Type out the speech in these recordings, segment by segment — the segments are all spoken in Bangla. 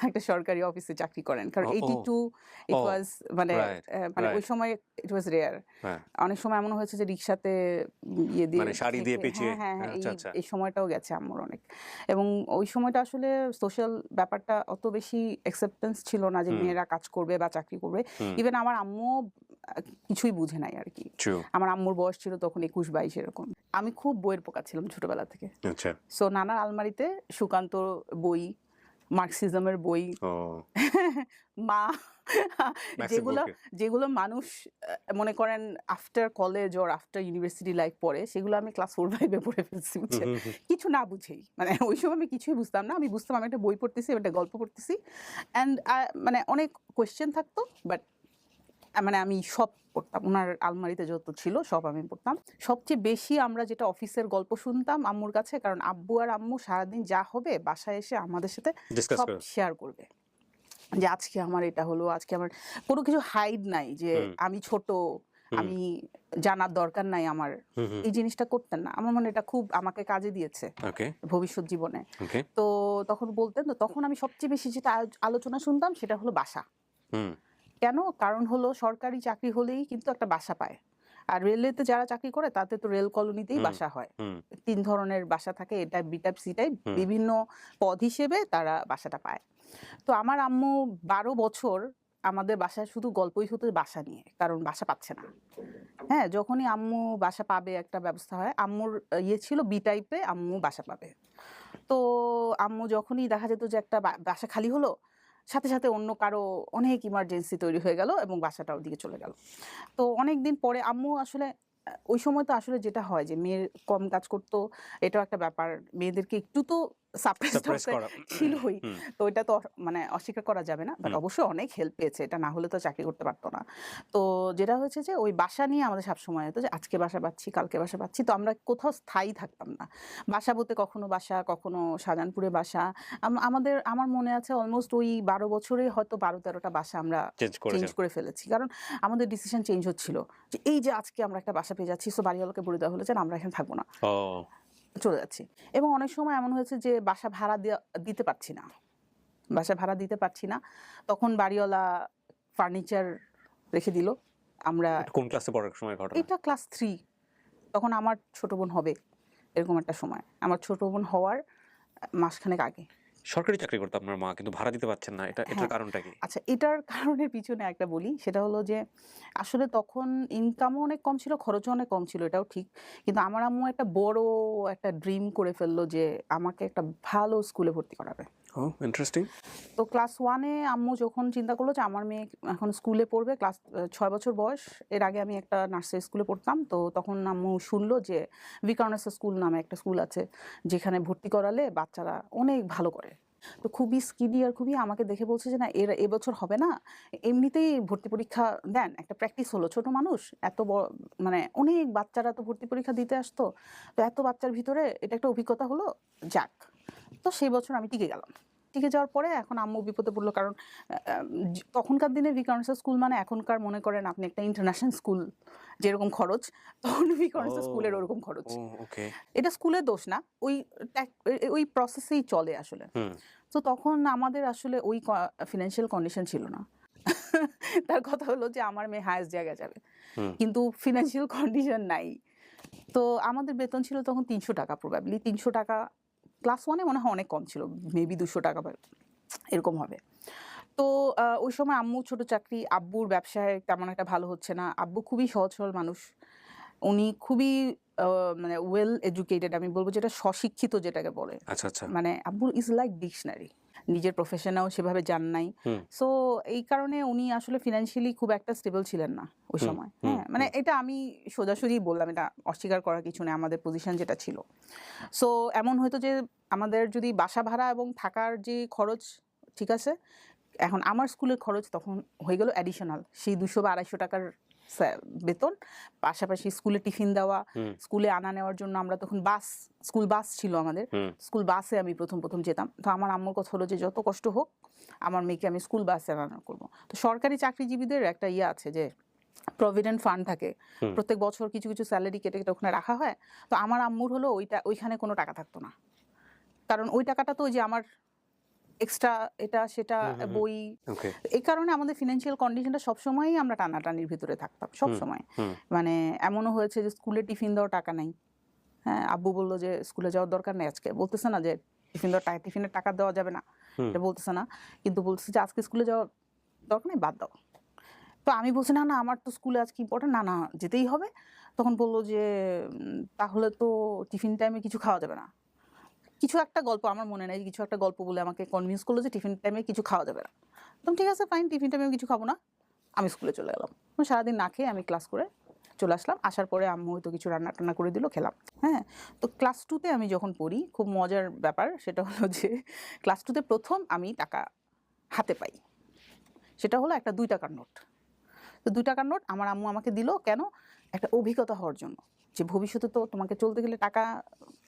একটা সরকারি অফিসে চাকরি করেন, কারণ 82 ইট ওয়াজ মানে ওই সময় ইট ওয়াজ রেয়ার। অনেক সময় এমন হয়েছে যে রিক্সাতে ইয়ে দিয়ে শাড়ি দিয়ে পেঁচিয়ে, হ্যাঁ, এই সময়টাও গেছে আম্মুর অনেক। এবং ওই সময়টা আসলে সোশ্যাল ব্যাপারটা অত বেশি অ্যাকসেপ্টেন্স ছিল না যে মেয়েরা কাজ করবে বা চাকরি করবে। ইভেন আমার আম্মু কিছুই বুঝে নাই আর কি। আমার আম্মুর বয়স ছিল তখন 21-22 এরকম। আমি খুব বইয়ের পোকা ছিলাম ছোটবেলা থেকে। সো নানার আলমারিতে সুকান্ত বই, মার্কসিজমের বই, মা যেগুলো মানুষ মনে করেন আফটার কলেজ ওর আফটার ইউনিভার্সিটি লাইফ পড়ে, সেগুলো আমি ক্লাস 4-5 পড়ে ফেলছি, বুঝছেন, কিছু না বুঝেই। মানে ওই সময় আমি কিছুই বুঝতাম না, আমি বুঝতাম আমি একটা বই পড়তেছি, একটা গল্প পড়তেছি, অ্যান্ড মানে অনেক কোয়েশ্চেন থাকতো, বাট মানে আমি সব পড়তাম, ওনার আলমারিতে যত ছিল সব আমি পড়তাম। সবচেয়ে বেশি আমরা যেটা অফিসের গল্প শুনতাম আম্মুর কাছে, কারণ আব্বু আর আম্মু সারাদিন যা হবে বাসায় এসে আমাদের সাথে সব শেয়ার করবে, যে আজকে আমার এটা হলো, আজকে আমার কোনো কিছু হাইড নাই যে আমি ছোট, আমি জানার দরকার নাই আমার, এই জিনিসটা করতেন না। আমার মনে এটা খুব আমাকে কাজে দিয়েছে ভবিষ্যৎ জীবনে। তো তখন বলতেন, তো তখন আমি সবচেয়ে বেশি যেটা আলোচনা শুনতাম সেটা হলো বাসা। কেন? কারণ হলো সরকারি চাকরি হলেই কিন্তু একটা বাসা পায়, আর রেলওয়েতে যারা চাকরি করে তাতে তো রেল কলোনিতেই বাসা হয়। 3 ধরনের বাসা থাকে, এটা বি টাইপ সি টাইপ, বিভিন্ন পদ হিসেবে তারা বাসাটা পায়। তো আমার আম্মু 12 বছর আমাদের বাসায় শুধু গল্পই হতো বাসা নিয়ে, কারণ বাসা পাচ্ছে না। হ্যাঁ, যখনই আম্মু বাসা পাবে একটা ব্যবস্থা হয়, আম্মুর ইয়ে ছিল বি টাইপে আম্মু বাসা পাবে। তো আম্মু যখনই দেখা যেত যে একটা বাসা খালি হলো, সাথে সাথে অন্য কারো অনেক ইমার্জেন্সি তৈরি হয়ে গেল এবং বাসাটা ওদিকে চলে গেল। তো অনেক দিন পরে আম্মু আসলে ওই সময় তো আসলে যেটা হয় যে মেয়ের কম কাজ করতো, এটাও একটা ব্যাপার, মেয়েদেরকে একটু তো সাপ্রেস ছিলই, তো এটা তো মানে অস্বীকার করা যাবে না, বাট অবশ্যই অনেক হেল্প পেয়েছে, এটা না হলে তো চাকরি করতে পারতো না। তো যেটা হয়েছে যে ওই বাসা নিয়ে আমাদের সবসময় হতো যে আজকে বাসা পাচ্ছি, কালকে বাসা পাচ্ছি, তো আমরা কোথাও স্থায়ী থাকতাম না। বাসা বলতে কখনো বাসা, কখনো শাহজাহানপুরে বাসা। আমার মনে আছে অলমোস্ট ওই 12 বছরে হয়তো 12-13টা বাসা আমরা চেঞ্জ করে ফেলেছি, কারণ আমাদের ডিসিশন চেঞ্জ হচ্ছিল যে এই যে আজকে আমরা একটা বাসা পেয়ে যাচ্ছি, সো বাড়িওয়ালাকে বলে দেওয়া হলো যে আমরা এখানে থাকবো না, চলে যাচ্ছি। এবং অনেক সময় এমন হয়েছে যে বাসা ভাড়া দিতে পারছি না, বাসা ভাড়া দিতে পারছি না, তখন বাড়িওয়ালা ফার্নিচার রেখে দিল। আমরা কোন ক্লাসে পড়ার সময় ঘটনা? এটা ক্লাস 3, তখন আমার ছোট বোন হবে, এরকম একটা সময়, আমার ছোট বোন হওয়ার মাসখানেক আগে। সরকারি চাকরি করতো আপনার মা, কিন্তু ভাড়া দিতে পারছেন না, এটার কারণটা কি? আচ্ছা, এটার কারণের পিছনে একটা বলি, সেটা হলো যে আসলে তখন ইনকামও অনেক কম ছিল, খরচও অনেক কম ছিল, এটাও ঠিক, কিন্তু আমার আম্মু একটা বড় একটা ড্রিম করে ফেললো যে আমাকে একটা ভালো স্কুলে ভর্তি করাবে। ইন্টারেস্টিং। তো ক্লাস 1-এ আম্মু যখন চিন্তা করলো যে আমার মেয়ে এখন স্কুলে পড়বে, ক্লাস 6 বছর বয়স, এর আগে আমি একটা নার্সারি স্কুলে পড়তাম, তো তখন আম্মু শুনলো যে ভিকারুননিসা স্কুল নামে একটা স্কুল আছে, যেখানে ভর্তি করালে বাচ্চারা অনেক ভালো করে। তো খুবই স্কিডি আর খুবই আমাকে দেখে বলছে যে না, এবছর হবে না, এমনিতেই ভর্তি পরীক্ষা দেন, একটা প্র্যাকটিস হলো, ছোট মানুষ এত বড়, মানে অনেক বাচ্চারা তো ভর্তি পরীক্ষা দিতে আসতো, তো এত বাচ্চার ভিতরে এটা একটা অভিজ্ঞতা হলো, যাক। তো সেই বছর আমি টিকে গেলাম। টিকে যাওয়ার পরে এখন আম্মু বিপদে পড়লো, কারণ তখনকার দিনে ভিকারুননিসা স্কুল মানে এখনকার মনে করেন আপনি একটা ইন্টারন্যাশনাল স্কুল যেরকম খরচ, তখন ভিকারুননিসা স্কুলের ওরকম খরচ। এটা স্কুলের দোষ না, ওই প্রসেসেই চলে আসলে। তো তখন আমাদের আসলে ওই ফিনান্সিয়াল কন্ডিশন ছিল না। তার কথা হলো যে আমার মেয়ে হায়েস্ট জায়গায় যাবে, কিন্তু ফিনান্সিয়াল কন্ডিশন নাই। তো আমাদের বেতন ছিল তখন 300 টাকা, প্রবাবলি 300 টাকা, ক্লাস 1-এ মনে হয় অনেক কম ছিল, মেবি 200 টাকা এরকম হবে। তো ওই সময় আম্মু ছোট চাকরি, আব্বুর ব্যবসায় তেমন একটা ভালো হচ্ছে না, আব্বু খুবই সহজ সরল মানুষ, উনি খুবই মানে ওয়েল এডুকেটেড, আমি বলবো যেটা স্বশিক্ষিত যেটাকে বলে, মানে আব্বু ইজ লাইক ডিকশনারি, নিজের প্রফেশনেও সেভাবে জান নাই। সো এই কারণে উনি আসলে ফিনান্সিয়ালি খুব একটা স্টেবল ছিলেন না ওই সময়। হ্যাঁ, মানে এটা আমি সোজাসুজি বললাম, এটা অস্বীকার করার কিছু নেই, আমাদের পজিশন যেটা ছিল। সো এমন হয়তো যে আমাদের যদি বাসা ভাড়া এবং থাকার যে খরচ, ঠিক আছে, এখন আমার স্কুলের খরচ তখন হয়ে গেল অ্যাডিশনাল, সেই 200 বা 250 টাকার বেতন, পাশাপাশি স্কুলে টিফিন দেওয়া, স্কুলে আনা নেওয়ার জন্য আমরা তখন স্কুল বাস ছিল আমাদের, স্কুল বাসে আমি প্রথম যেতাম। তো আমার আম্মুর কথা হলো যে যত কষ্ট হোক আমার মেয়েকে আমি স্কুল বাসে আনা করবো। তো সরকারি চাকরিজীবীদের একটা ইয়ে আছে যে প্রভিডেন্ট ফান্ড থাকে, প্রত্যেক বছর কিছু কিছু স্যালারি কেটে কেটে ওখানে রাখা হয়। তো আমার আম্মুর হলো ওইখানে কোনো টাকা থাকতো না, কারণ ওই টাকাটা তো ওই যে আমার এক্সট্রা এটা সেটা বই। ওকে। এই কারণে আমাদের ফিনান্সিয়াল কন্ডিশনটা সবসময়ই আমরা টানাটানির ভিতরে থাকতাম সবসময়। মানে এমনও হয়েছে যে স্কুলে টিফিন দেওয়ার টাকা নাই। হ্যাঁ, আব্বু বলল যে স্কুলে যাওয়ার দরকার নেই আজকে, বলতেছে না যে টিফিনের টাকা দেওয়া যাবে না, এটা বলতেছে না, কিন্তু বলতেছে যে আজকে স্কুলে যাওয়ার দরকার নেই, বাদ দাও। তো আমি বলছি না না আমার তো স্কুলে আজকে ইম্পর্টেন্ট, না না যেতেই হবে। তখন বললো যে তাহলে তো টিফিন টাইমে কিছু খাওয়া যাবে না। কিছু একটা গল্প আমার মনে নেই, কিছু একটা গল্প বলে আমাকে কনভিন্স করলো যে টিফিন টাইমে কিছু খাওয়া যাবে না। তো ঠিক আছে ফাইন, টিফিন টাইমে কিছু খাবো না, আমি স্কুলে চলে গেলাম। সারাদিন না খেয়ে আমি ক্লাস করে চলে আসলাম। আসার পরে আম্মু হয়তো কিছু রান্না টান্না করে দিল, খেলাম। হ্যাঁ, তো ক্লাস 2-তে আমি যখন পড়ি, খুব মজার ব্যাপার সেটা হলো যে ক্লাস 2-তে প্রথম আমি টাকা হাতে পাই। সেটা হলো একটা 2 টাকার নোট। তো 2 টাকার নোট আমার আম্মু আমাকে দিল কেন? একটা অভিজ্ঞতা হওয়ার জন্য, যে ভবিষ্যতে তো তোমাকে চলতে গেলে টাকা,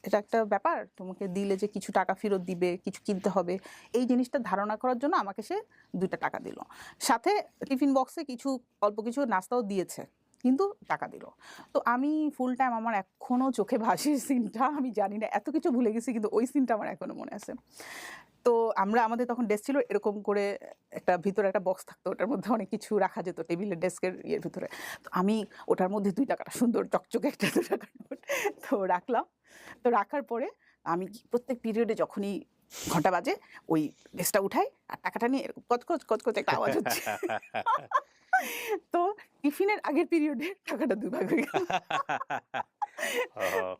এটা একটা ব্যাপার, তোমাকে দিলে যে কিছু টাকা ফেরত দিবে, কিছু কিনতে হবে, এই জিনিসটা ধারণা করার জন্য আমাকে সে 2টা টাকা দিল। সাথে টিফিন বক্সে কিছু অল্প কিছু নাস্তাও দিয়েছে, কিন্তু টাকা দিল। তো আমি ফুল টাইম, আমার এখনও চোখে ভাসে সিনটা, আমি জানি না এত কিছু ভুলে গেছি কিন্তু ওই সিনটা আমার এখনও মনে আছে। তো আমাদের তখন ডেস্ক ছিল এরকম করে, একটা ভিতরে একটা বক্স থাকতো, ওটার মধ্যে অনেক কিছু রাখা যেত টেবিলের ডেস্কের ইয়ের ভিতরে। তো আমি ওটার মধ্যে 2 টাকাটা সুন্দর চকচকে একটা 2 টাকার নোট তো রাখলাম। তো রাখার পরে আমি প্রত্যেক পিরিয়ডে যখনই ঘন্টা বাজে ওই ডেস্কটা উঠাই আর টাকাটা নিয়ে এরকম কচকচ কচকচ একটা আওয়াজ হচ্ছে। তো টিফিনের আগের পিরিয়ডে টাকাটা 2 ভাগ হয়ে গেল।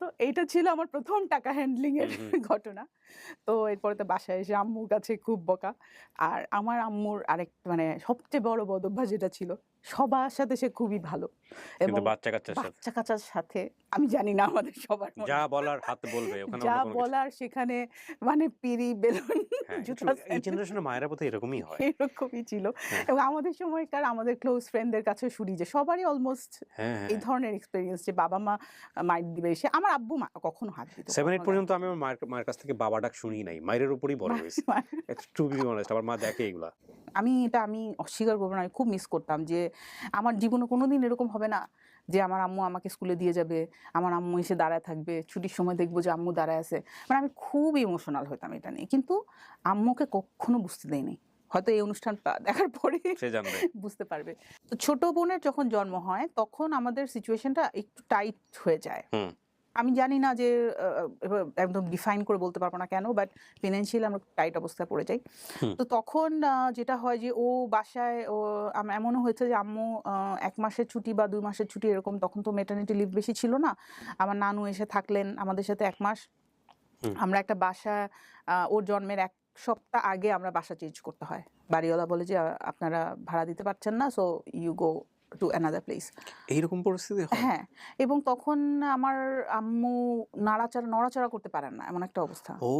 তো এইটা ছিল আমার প্রথম টাকা হ্যান্ডলিং এর ঘটনা। তো এরপরে তো বাসায় এসে আম্মুর কাছে খুব বকা। আর আমার আম্মুর আরেক মানে সবচেয়ে বড় বদ অভ্যাস যেটা ছিল, সবার সাথে সে খুবই ভালো, এবং কিন্তু বাচ্চা-কাচ্চার সাথে বাচ্চা-কাচ্চার সাথে আমি জানি না আমাদের সবার মনে যা বলার হাত বলবে, ওখানে যা অন্য কোনো কিছু। বলার সেখানে মানে পিঁড়ি, বেলুন, হ্যাঁ, জুতা, এই স্যান্ডেল জেনারেশনের মায়েরা বোধহয় এরকমই হয়। এরকমই ছিল। হ্যাঁ। এবং আমাদের সময়কার আমাদের ক্লোজ ফ্রেন্ডদের কাছেও শুনি যে সবারই অলমোস্ট হ্যাঁ, এই ধরনের এক্সপেরিয়েন্স, যে বাবা-মা মাইর দিবে এসে। আমার আব্বু কখনো হাত দিত 7-8 কখনো পর্যন্ত আমি আমার মায়ের কাছ থেকে বাবা ডাক শুনিই নাই। মায়ের উপরই বড় হয়েছি। টু বি অনেস্ট, আমার মা দেখে এগুলা। আমি অস্বীকার করব না, আমি খুব মিস করতাম যে আমার জীবনে কোনোদিন এরকম হবে না যে আমার আম্মু আমাকে স্কুলে দিয়ে যাবে, আমার আম্মু এসে দাঁড়ায় থাকবে, ছুটির সময় দেখবো যে আম্মু দাঁড়ায় আছে। মানে আমি খুব ইমোশনাল হইতাম এটা নিয়ে, কিন্তু আম্মুকে কখনো বুঝতে দেয়নি। হয়তো এই অনুষ্ঠানটা দেখার পরে সে জানবে। বুঝতে পারবে। তো ছোট বোনের যখন জন্ম হয় তখন আমাদের সিচুয়েশনটা একটু টাইট হয়ে যায়। হুম। আমি জানি না যে একদম ডিফাইন করে বলতে পারবো না কেন, বাট ফিনান্সিয়ালি আমরা টাইট অবস্থায় পড়ে যাই। তো তখন যেটা হয় যে ও বাসায়, এমনও হয়েছে যে আম্মু 1 মাসের ছুটি বা 2 মাসের ছুটি এরকম, তখন তো ম্যাটারনিটি লিভ বেশি ছিল না। আমার নানু এসে থাকলেন আমাদের সাথে 1 মাস। আমরা একটা বাসা, ওর জন্মের 1 সপ্তাহ আগে আমরা বাসা চেঞ্জ করতে হয়। বাড়িওয়ালা বলে যে আপনারা ভাড়া দিতে পারছেন না, so you go to another place. এইরকম পরিস্থিতি হয়? হ্যাঁ, এবং তখন আমার আম্মু নড়াচড়া করতে পারেন না, এমন একটা অবস্থা। ও!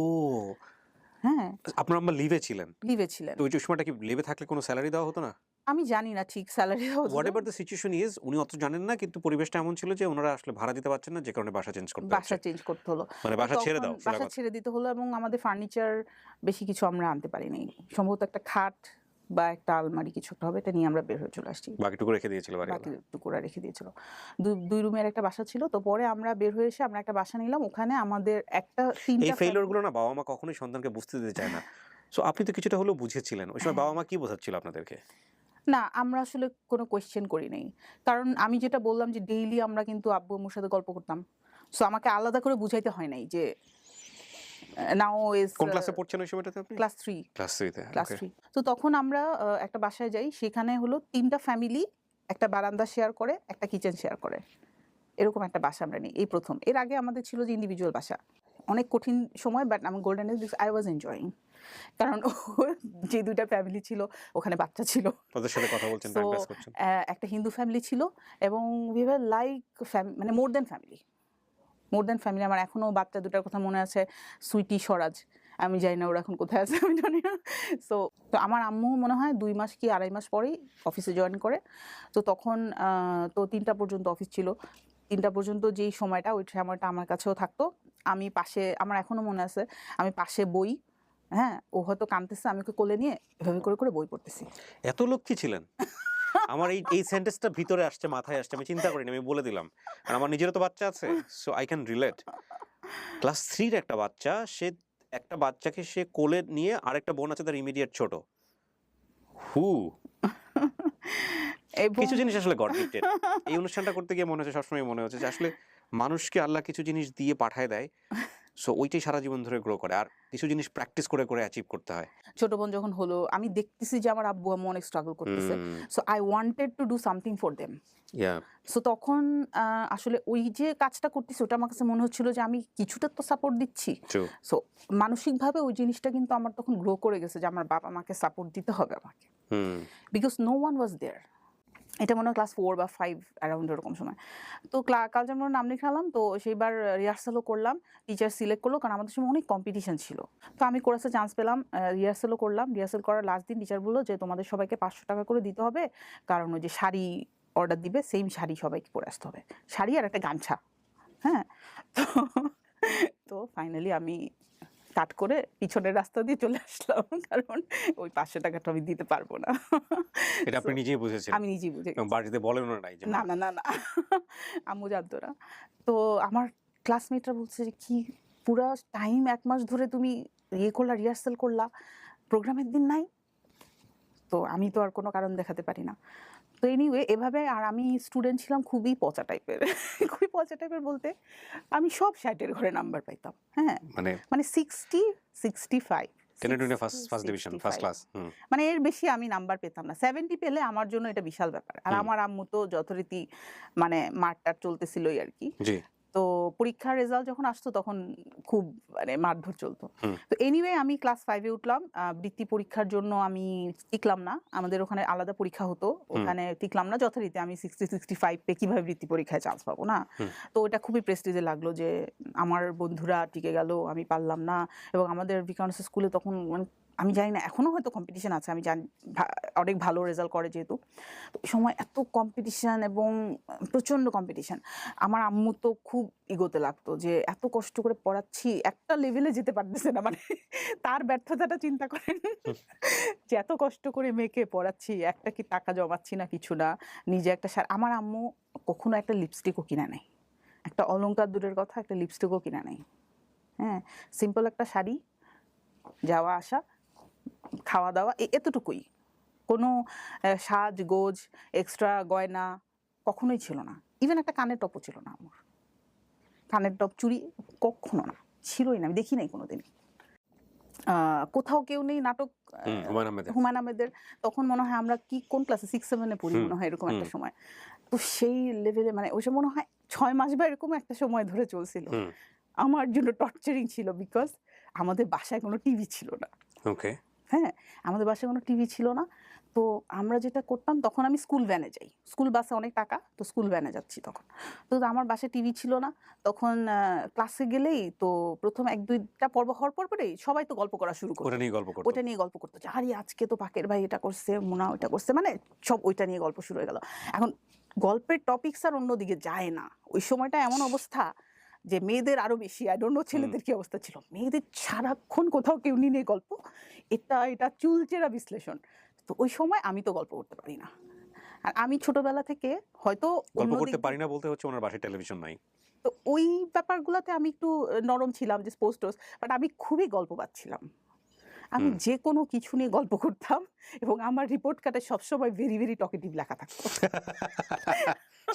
হ্যাঁ, আপনার আম্মা লিভে ছিলেন। লিভে ছিলেন। তো ওই সময়টা কি লিভে থাকলে কোনো স্যালারি দেওয়া হতো না? আমি জানি না ঠিক salary what ever the situation is, উনি অত জানেন না, কিন্তু পরিবেশটা এমন ছিল যে উনারা আসলে ভাড়া দিতে পারছেন না, যে কারণে বাসা চেঞ্জ করতে হচ্ছে। বাসা চেঞ্জ করতে হলো। মানে বাসা ছেড়ে দাও, সোজা বাসা কথা। ছেড়ে দিতে হলো, এবং আমাদের ফার্নিচার বেশি কিছু আমরা আনতে পারিনি। সম্ভবত একটা খাট বা একটা আলমারি কিছু একটা হবে, এটা নিয়ে আমরা বের হয়ে চলে আসছি। বাকিটুকু রেখে দিয়েছিল বাড়িওয়ালা। বাকি টুকুরা রেখে দিয়েছিল। 2 রুমের একটা বাসা ছিল। তো পরে আমরা বের হয়ে এসে আমরা একটা বাসা নিলাম। ওখানে আমাদের একটা 3টা এই ফেইলিউর গুলো না বাবা-মা কখনোই সন্তানকে বুঝতে দিতে চায় না। সো আপনি তো কিছুটা হলেও বুঝেছিলেন। ওই সময় বাবা-মা কি বোঝাচ্ছিল আপনাদেরকে? না, আমরা আসলে কোনো কোয়েশ্চেন করি নাই। কারণ আমি যেটা বললাম যে ডেইলি আমরা কিন্তু আব্বু-আম্মুর সাথে গল্প করতাম। সো আমাকে আলাদা করে বুঝাইতে হয় নাই যে নাও ইজ কোন ক্লাসে পড়ছেন ওই সময়টাতে আপনি? ক্লাস 3। ক্লাস 3 তে। Class okay. 3। তো তখন আমরা একটা বাসায় যাই। সেখানে হলো 3টা ফ্যামিলি একটা বারান্দা শেয়ার করে, একটা কিচেন শেয়ার করে। এরকম একটা বাসা আমরা নিই, এই প্রথম। এর আগে আমাদের ছিল যে ইন্ডিভিজুয়াল বাসা। অনেক কঠিন সময়, বাট আমার golden age, I was enjoying. কারণ যে 2টা ফ্যামিলি ছিল ওখানে বাচ্চা ছিল। তাদের সাথে কথা বলছেন, সো টাইম পাস করছেন। একটা হিন্দু ফ্যামিলি ছিল, এবং উই ওয়্যার লাইক মানে more than family. More than family. আমার এখনো বাচ্চা 2টার কথা মনে আছে, সুইটি, স্বরাজ। আমি জানি না ওরা এখন কোথায় আছে, আমি জানি না। তো আমার আম্মু মনে হয় 2 মাস কি 2.5 মাস পরেই অফিসে জয়েন করে। তো তখন তো 3টা পর্যন্ত অফিস ছিল। 3টা পর্যন্ত যেই সময়টা, ওই সময়টা আমার কাছেও থাকতো। আমি পাশে, আমার এখনো মনে আছে, আমি পাশে বই, হ্যাঁ, ও হয়তো কাঁদতেছে, আমি ওকে কোলে নিয়ে এভাবে করে বই পড়তেছি। এত লক্ষ্মী ছিলেন? আমার এই সেন্টেন্সটা ভিতরে আসছে, মাথায় আসছে। আমি চিন্তা করিনি, আমি বলে দিলাম। আর আমার নিজেরও তো বাচ্চা আছে। So I can relate. Class 3 এর একটা বাচ্চা, সে একটা বাচ্চাকে সে কোলে নিয়ে আরেকটা বোন আছে তার ইমিডিয়েট ছোট। হু এবং কিছু জিনিস আসলে গড গিফটেড। এই অনুষ্ঠানটা করতে গিয়ে মনে হচ্ছে, সবসময় মনে হচ্ছে যে আসলে মানুষকে আল্লাহ কিছু জিনিস দিয়ে পাঠায় দেয়, সো ওইটাই সারা জীবন ধরে গ্রো করে, আর কিছু জিনিস প্র্যাকটিস করে করে অ্যাচিভ করতে হয়। ছোট বোন যখন হলো আমি দেখতেছি যে আমার আব্বু আম্মু অনেক স্ট্রাগল করতেছে, so I wanted to do something for them. Yeah so তখন আসলে ওই যে কাজটা করতেছি ওটা আমার কাছে মনে হচ্ছিল যে আমি কিছুটা তো সাপোর্ট দিচ্ছি। ট্রু। সো মানসিকভাবে ওই জিনিসটা কিন্তু আমার তখন গ্রো করে গেছে যে আমার বাবা মাকে সাপোর্ট দিতে হবে আমাকে, বিকজ নো ওয়ান ওয়াজ দেয়ার। এটা মনে হয় ক্লাস 4 বা 5 অ্যারাউন্ড এরকম সময়। তো কাল যেমন নাম লিখালাম, তো সেইবার রিহার্সালও করলাম, টিচার সিলেক্ট করলো, কারণ আমাদের সময় অনেক কম্পিটিশন ছিল। তো আমি কোরাসে চান্স পেলাম, রিহার্সালও করলাম। রিহার্সাল করার লাস্ট দিন টিচার বললো যে তোমাদের সবাইকে 500 টাকা করে দিতে হবে, কারণ ওই যে শাড়ি অর্ডার দিবে, সেম শাড়ি সবাইকে পরে আসতে হবে, শাড়ি আর একটা গামছা। হ্যাঁ, তো তো ফাইনালি আমি কাট করে পিছনের রাস্তা দিয়ে চলে আসলাম, কারণ ওই 500 টাকাটা আমি দিতে পারবো না। এটা আপনি So, নিজেই বুঝেছিলেন আমি নিজেই বুঝে এবং গেছি। বাড়িতে বলেনও নাই যে না না না না আম্মু জানতো না। তো আমার ক্লাসমেটরা বলছে যে কি পুরা টাইম 1 মাস ধরে তুমি ইয়ে করলা, রিহার্সাল করলা, প্রোগ্রামের দিন নাই? তো আমি তো আর কোনো কারণ দেখাতে পারি না। তো এনিওয়ে এভাবে, আর আমি স্টুডেন্ট ছিলাম খুবই পচা টাইপের। খুবই পচা টাইপের বলতে আমি সব 60 এর ঘরে নাম্বার পাইতাম। হ্যাঁ, মানে মানে 60, 65, 10 ফার্স্ট ডিভিশন, ফার্স্ট 65 ক্লাস। মানে এর বেশি আমি নাম্বার পেতাম না। 70 পেলে আমার জন্য এটা বিশাল ব্যাপার। আর আমার আম্মু তো যথারীতি মানে মারটার চলতেছিলই আর কি। জি। তো পরীক্ষার রেজাল্ট যখন আসতো তখন খুব মানে মারধর চলতো। হুম। তো এনিওয়ে আমি ক্লাস 5 এ উঠলাম। বৃত্তি পরীক্ষার জন্য আমি টিকলাম না। আমাদের ওখানে আলাদা পরীক্ষা হতো। ওখানে টিকলাম না যথারীতি। আমি 60, 65 পেয়ে কিভাবে বৃত্তি পরীক্ষায় চান্স পাবো না? তো ওটা খুবই প্রেস্টিজে লাগলো যে আমার বন্ধুরা টিকে গেল, আমি পারলাম না। এবং আমাদের বিকাউন্স স্কুলে তখন মানে আমি জানি না, এখনো হয়তো কম্পিটিশন আছে, আমি জানি অনেক ভালো রেজাল্ট করে যেহেতু। তো এই সময় এত কম্পিটিশন এবং প্রচণ্ড কম্পিটিশন। আমার আম্মু তো খুব ইগোতে লাগতো যে এত কষ্ট করে পড়াচ্ছি, একটা লেভেলে যেতে পারতেছে না, মানে তার ব্যর্থতাটা চিন্তা করেন যে এত কষ্ট করে মেয়েকে পড়াচ্ছি, একটা কি টাকা জমাচ্ছি না, কিছু না, নিজে একটা আমার আম্মু কখনো একটা লিপস্টিকও কিনে নেয়, একটা অলংকার দূরের কথা, একটা লিপস্টিকও কিনে নেয়। হ্যাঁ, সিম্পল একটা শাড়ি, যাওয়া আসা, খাওয়া দাওয়া, এতটুকুই। কোনো সাজগোজ, এক্সট্রা গয়না কখনোই ছিল না। ইভেন একটা কানের টপও ছিল না আমার। কানের টপ, চুড়ি কখনো না, ছিলই না, আমি দেখি নাই কোনোদিনই। কোথাও কেউ নেই, নাটক হুমায়ুন আহমেদের তখন মনে হয় আমরা কি কোন ক্লাসে 6, 7 এ পড়ি মনে হয়, এরকম একটা সময়। তো সেই লেভেলে মানে ওই সময় মনে হয় 6 মাস বা এরকম একটা সময় ধরে চলছিল। আমার জন্য টর্চারিং ছিল, বিকজ আমাদের বাসায় কোনো টিভি ছিল না। ওকে। হ্যাঁ, আমাদের বাসায় কোনো টিভি ছিল না। তো আমরা যেটা করতাম, তখন আমি স্কুল ভ্যানে যাই, স্কুল বাসে অনেক টাকা, তো স্কুল ভ্যানে যাচ্ছি তখন। তো আমার বাসায় টিভি ছিল না তখন। ক্লাসে গেলেই তো প্রথম 1-2টা পর্ব হওয়ার পরেই সবাই তো গল্প করা শুরু করতো, ওটা নিয়ে গল্প করতো। ওটা নিয়ে গল্প করতো যে আরে আজকে তো পাকের ভাই এটা করছে, মুনা ওইটা করছে, মানে সব ওইটা নিয়ে গল্প শুরু হয়ে গেল। এখন গল্পের টপিকস আর অন্যদিকে যায় না। ওই সময়টা এমন অবস্থা যে মেয়েদের আরো বেশি, আই ডোন্ট নো ছেলেদের কি অবস্থা ছিল, মেয়েদের সারাক্ষণ কোথাও কেউ নিয়ে গল্প, এটা চুলচেরা বিশ্লেষণ। তো ওই সময় আমি তো গল্প করতে পারি না। আর আমি ছোটবেলা থেকে হয়তো গল্প করতে পারি না বলতে হচ্ছে ওনার বাসায় টেলিভিশন নাই। তো ওই ব্যাপারগুলোতে আমি একটু নরম ছিলাম, যে স্পোর্টস টোস, বাট আমি খুবই গল্প পাচ্ছিলাম। আমি যে কোনো কিছু নিয়ে গল্প করতাম এবং আমার রিপোর্ট কার্ডে সবসময় ভেরি ভেরি টকেটিভ লেখা থাকতো।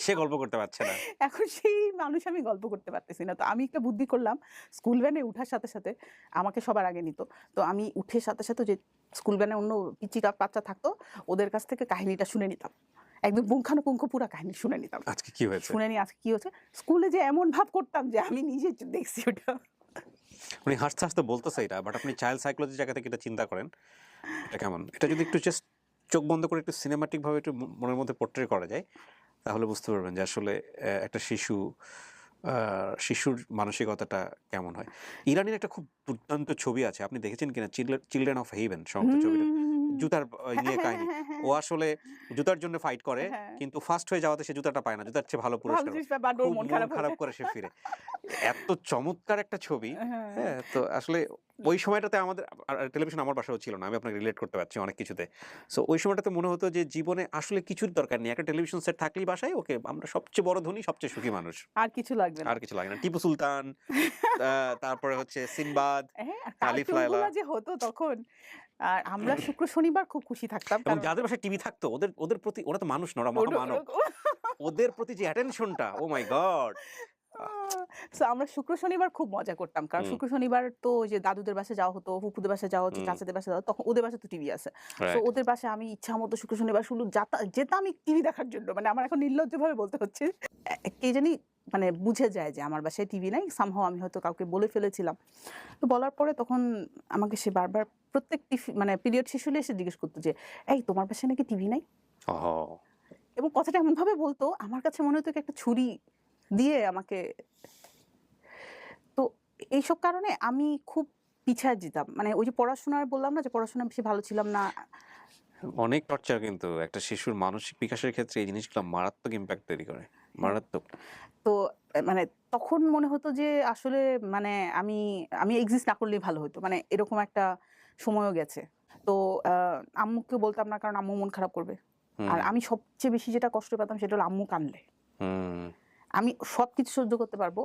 সে গল্প করতে পারছে না। এখন সেই মানুষ আমি গল্প করতে পারতেছি না। তো আমি একটা বুদ্ধি করলাম, স্কুল ভ্যানে উঠার সাথে সাথে আমাকে সবার আগে নিত। তো আমি উঠে সাথে সাথে যে স্কুল ভ্যানে অন্য পিচ্চিটা বাচ্চা থাকতো, ওদের কাছ থেকে কাহিনীটা শুনে নিতাম, একদম পুঙ্খানুপুঙ্খ পুরা কাহিনী শুনে নিতাম। আজকে কি হয়েছে? শুনে নিয়ে আজকে কি হচ্ছে, স্কুলে যে এমন ভাব করতাম যে আমি নিজে দেখছি ওটা। উনি হাসতে হাসতে বলতেছে এটা, বাট আপনি চাইল্ড সাইকোলজি জায়গা থেকে এটা চিন্তা করেন, এটা কেমন? এটা যদি একটু জাস্ট চোখ বন্ধ করে একটু সিনেমাটিক ভাবে একটু মনের মধ্যে পোর্ট্রে করা যায়, তাহলে বুঝতে পারবেন যে আসলে একটা শিশুর মানসিকতাটা কেমন হয়। ইরানের একটা খুব দুর্দান্ত ছবি আছে, আপনি দেখেছেন কিনা, চিলড্রেন অফ হেভেন সম্ভবত ছবিটা। জুতার নিয়ে হ্যাঁ, কাহিনী। হ্যাঁ, হ্যাঁ, ও আসলে জুতার জন্য ফাইট করে, হ্যাঁ। কিন্তু ফার্স্ট হয়ে যাওয়াতে সে জুতাটা পায় না। জুতার চেয়ে ভালো ভালো পুরস্কার জিনিস পায়। পায়, বাট ওর খুব মন মন খারাপ হয়ে খারাপ যায়। করে সে ফিরে। এত চমৎকার একটা ছবি। হ্যাঁ। হ্যাঁ, তো আসলে ওই সময়টাতে আমাদের টেলিভিশন আমার বাসায়ও ছিল না। আমি আপনাকে রিলেট করতে পারছি অনেক কিছুতে। সো ওই সময়টাতে মনে হতো যে জীবনে আসলে কিছুর দরকার নেই। একটা টেলিভিশন সেট থাকলেই বাসায় ওকে আমরা সবচেয়ে বড় ধনী, সবচেয়ে সুখী মানুষ। আর কিছু লাগবে না। আর কিছু লাগে না। টিপু সুলতান, তারপরে হচ্ছে সিনবাদ, হ্যাঁ, আর আলিফ কার্টুন লায়লা। গুলা যে হতো তখন, আর আমরা শুক্র শনিবার খুব খুশি থাকতাম। এবং কারণ যাদের বাসায় টিভি থাকতো ওদের ওদের প্রতি, ওরা তো মানুষ না, ওরা মহামানব। ওরকম ওদের প্রতি যে অ্যাটেনশনটা, ও মাই গড! সো আমরা শুক্র শনিবার খুব মজা করতাম। কারণ হুম, শুক্র শনিবার তো ওই যে দাদুদের বাসায় যাওয়া হতো, ফুপুদের বাসায় যাওয়া হতো, হুম, চাচাদের বাসায় যাওয়া হতো, তখন ওদের বাসায় তো টিভি আছে। So right. ওদের বাসায় আমি ইচ্ছামতো শুক্র শনিবার শুধু যেতাম এই টিভি দেখার জন্য। মানে আমার এখন নির্লজ্জভাবে বলতে হচ্ছে। কে জানি মানে বুঝে যায় যে আমার বাসায় টিভি নাই। সামহাও আমি হয়তো কাউকে বলে ফেলেছিলাম। তো বলার পরে তখন আমাকে সে বারবার প্রত্যেক মানে পিরিয়ড শেষ হলে এসে জিজ্ঞেস করতো যে, "এই তোমার বাসায় নাকি টিভি নাই?" ওহো! এবং কথাটা এমনভাবে বলতো আমার কাছে মনে হতো কি একটা ছুরি দিয়ে আমাকে। তো এইসব কারণে আমি খুব পিছায় যেতাম। মানে ওই যে পড়াশোনার বললাম না যে পড়াশোনায় বেশি ভালো ছিলাম না। অনেক টর্চার কিন্তু একটা শিশুর মানসিক বিকাশের ক্ষেত্রে এই জিনিসগুলো মারাত্মক ইমপ্যাক্ট তৈরি করে। হ্যাঁ। মারাত্মক। তো মানে তখন মনে হতো যে আসলে মানে আমি আমি এক্সিস্ট না করলেই ভালো হতো। মানে এরকম একটা সময়ও গেছে। তো আ আম্মুকে বলতাম না, কারণ আম্মু মন খারাপ করবে। আর হুম, আমি সবচেয়ে বেশি যেটা কষ্ট পেতাম সেটা হলো আম্মু কাঁদলে। হুম। আমি সবকিছু সহ্য করতে পারবো।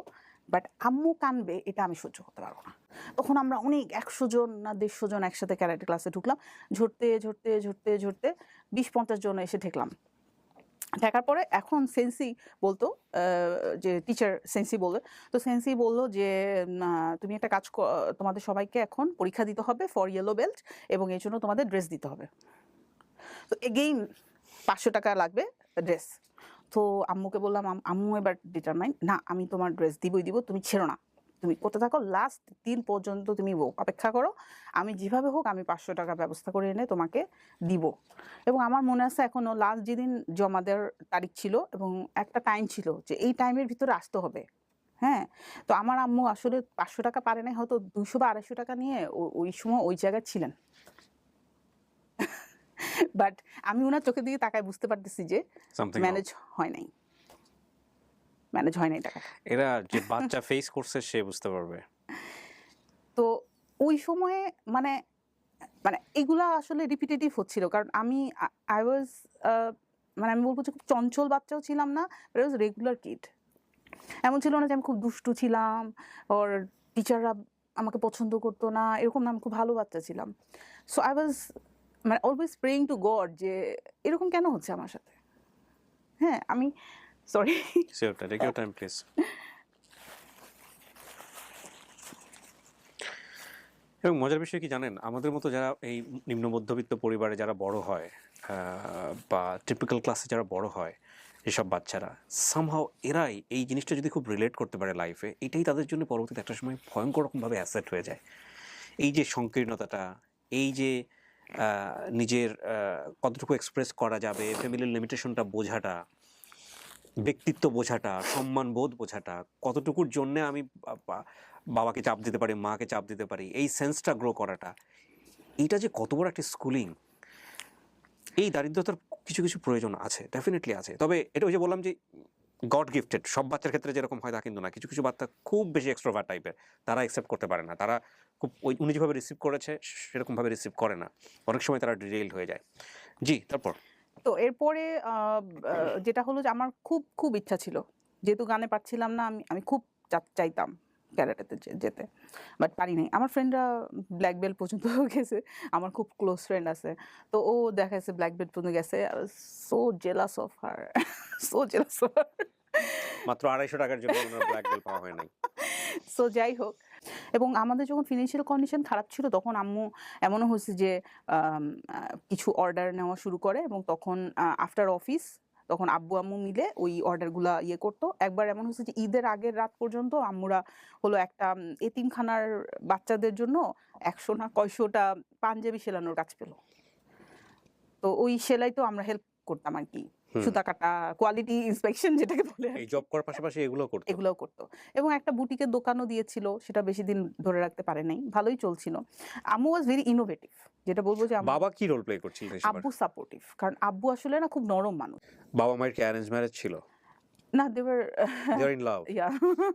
বাট আম্মু কাঁদবে এটা আমি সহ্য করতে পারব না। তখন আমরা অনেক ১০০ জন না ১৫০ জন একসাথে ক্যারাটে ক্লাসে ঢুকলাম। ঝরতে ২০-৫০ জন এসে ঠেকলাম। ঠেকার পরে এখন সেন্সি বলতো, আ যে টিচার সেন্সি বলবে। তো সেন্সি বলল যে, তুমি একটা কাজ তোমাদের সবাইকে এখন পরীক্ষা দিতে হবে ফর ইয়েলো বেল্ট, এবং এজন্য তোমাদের ড্রেস দিতে হবে। তো এগেইন ৳৫০০ লাগবে ড্রেস। তো আম্মুকে বললাম, আম্মু এবার ডিটারমাইন, "না, আমি তোমার ড্রেস দিবই দিব। তুমি ছেড়ো না। তুমি করতে থাকো। লাস্ট দিন পর্যন্ত তুমি অপেক্ষা করো। আমি যেভাবে হোক আমি ৳৫০০ ব্যবস্থা করে এনে তোমাকে দিব।" এবং আমার মনে আছে এখনো, লাস্ট যেদিন জমা দেওয়ার তারিখ ছিল এবং একটা টাইম ছিল যে এই টাইমের ভিতরে আসতে হবে। হ্যাঁ? তো আমার আম্মু আসলে ৳৫০০ পারে নাই, হয়তো ৳২০০ বা ৳২৫০ নিয়ে ওই সময় ওই জায়গায় ছিলেন। বাট আমি উনার চোখের দিকে তাকায় বুঝতে পারতেছি যে সামথিং রং। ম্যানেজ হয় নাই। ম্যানেজ হয় নাই টাকাটা। এরা যে বাচ্চা ফেস করছে সে বুঝতে পারবে। তো ওই সময়ে মানে মানে এগুলা আসলে রিপিটেটিভ হচ্ছিল। কারণ আমি আই ওয়াজ আ মানে আমি বলব যে খুব চঞ্চল বাচ্চাও ছিলাম না। I was regular kid. এমন ছিল না যে আমি খুব দুষ্টু ছিলাম, ওর টিচাররা আমাকে পছন্দ করত না, এরকম না, আমি খুব ভালো বাচ্চা ছিলাম। সো আই ওয়াজ মানে অলওয়েজ প্রেইং টু গড যে এরকম কেন হচ্ছে আমার সাথে? হ্যাঁ, আমি sorry. Sure, take your time please. এবং মজার বিষয় কি জানেন? আমাদের মতো যারা এই নিম্ন মধ্যবিত্ত পরিবারে যারা বড় হয়, বা টিপিক্যাল ক্লাসে যারা বড় হয়, এসব বাচ্চারা সামহাউ এরাই এই জিনিসটা যদি খুব রিলেট করতে পারে লাইফে, এটাই তাদের জন্য পরবর্তীতে একটা সময় ভয়ঙ্কর রকমভাবে অ্যাসেট হয়ে যায়। এই যে সংকীর্ণতাটা, এই যে নিজের কতটুকু এক্সপ্রেস করা যাবে, ফ্যামিলির লিমিটেশনটা বোঝাটা, ব্যক্তিত্ব বোঝাটা, সম্মানবোধ বোঝাটা, কতটুকুর জন্যে আমি বাবাকে চাপ দিতে পারি, মাকে চাপ দিতে পারি, এই সেন্সটা গ্রো করাটা, এইটা যে কত বড় একটা স্কুলিং, এই দারিদ্রতার কিছু কিছু প্রয়োজন আছে, ডেফিনেটলি আছে। তবে এটা ওই যে বললাম যে গড গিফটেড, সব বাচ্চার ক্ষেত্রে যেরকম হয় তা কিন্তু না। কিছু কিছু বাচ্চা খুব বেশি এক্সট্রোভার্ট টাইপের, তারা অ্যাকসেপ্ট করতে পারে না, তারা খুব ওই উনি যেভাবে রিসিভ করেছে সেরকমভাবে রিসিভ করে না, অনেক সময় তারা ডিরেইলড হয়ে যায়। জি, তারপর? তো এরপরে যেটা হলো যে আমার খুব ইচ্ছা ছিল। যেহেতু গানে পারছিলাম না, আমি আমি খুব চাইতাম ক্যারাটেতে যেতে। বাট পারি নাই। আমার ফ্রেন্ডরা ব্ল্যাক বেল্ট পর্যন্ত গেছে। আমার খুব ক্লোজ ফ্রেন্ড আছে। তো ও দেখা যাচ্ছে ব্ল্যাক বেল্ট পর্যন্ত গেছে। I was so jealous of her. So jealous of her. মাত্র ৳250 জন্য ওনার ব্ল্যাক বেল্ট পাওয়া হয় নাই। সো যাই হোক, এবং আমাদের যখন ফিন্যান্সিয়াল কন্ডিশন খারাপ ছিল তখন আম্মু এমনও হয়েছে যে আম আ কিছু অর্ডার নেওয়া শুরু করে, এবং তখন আফটার অফিস তখন আব্বু আম্মু মিলে ওই অর্ডারগুলা ইয়ে করতো। একবার এমন হয়েছে যে ঈদের আগের রাত পর্যন্ত আম্মুরা হলো একটা এতিমখানার বাচ্চাদের জন্য ১০০ না কয়শোটা পাঞ্জাবি সেলানোর কাজ পেল। তো ওই সেলাইতেও আমরা হেল্প করতাম আরকি। সুতা কাটা, কোয়ালিটি ইন্সপেকশন যেটাকে বলে আর এই কি। জব করার পাশাপাশি এগুলো করতো। এগুলোও করতো এবং একটা বুটিকের দোকানও দিয়েছিল, সেটা বেশি দিন ধরে রাখতে পারে নাই, ভালোই চলছিল। আম্মু ওয়াজ ভেরি ইনোভেটিভ, যেটা বলবো যে বাবা কি রোল প্লে করছিলেন এই সময়? আব্বু সাপোর্টিভ, কারণ আব্বু আসলে না খুব নরম মানুষ বাবা মায়ের কি অ্যারেঞ্জ ম্যারেজ ছিল? না, দেবার দে আর ইন লাভ। ইয়া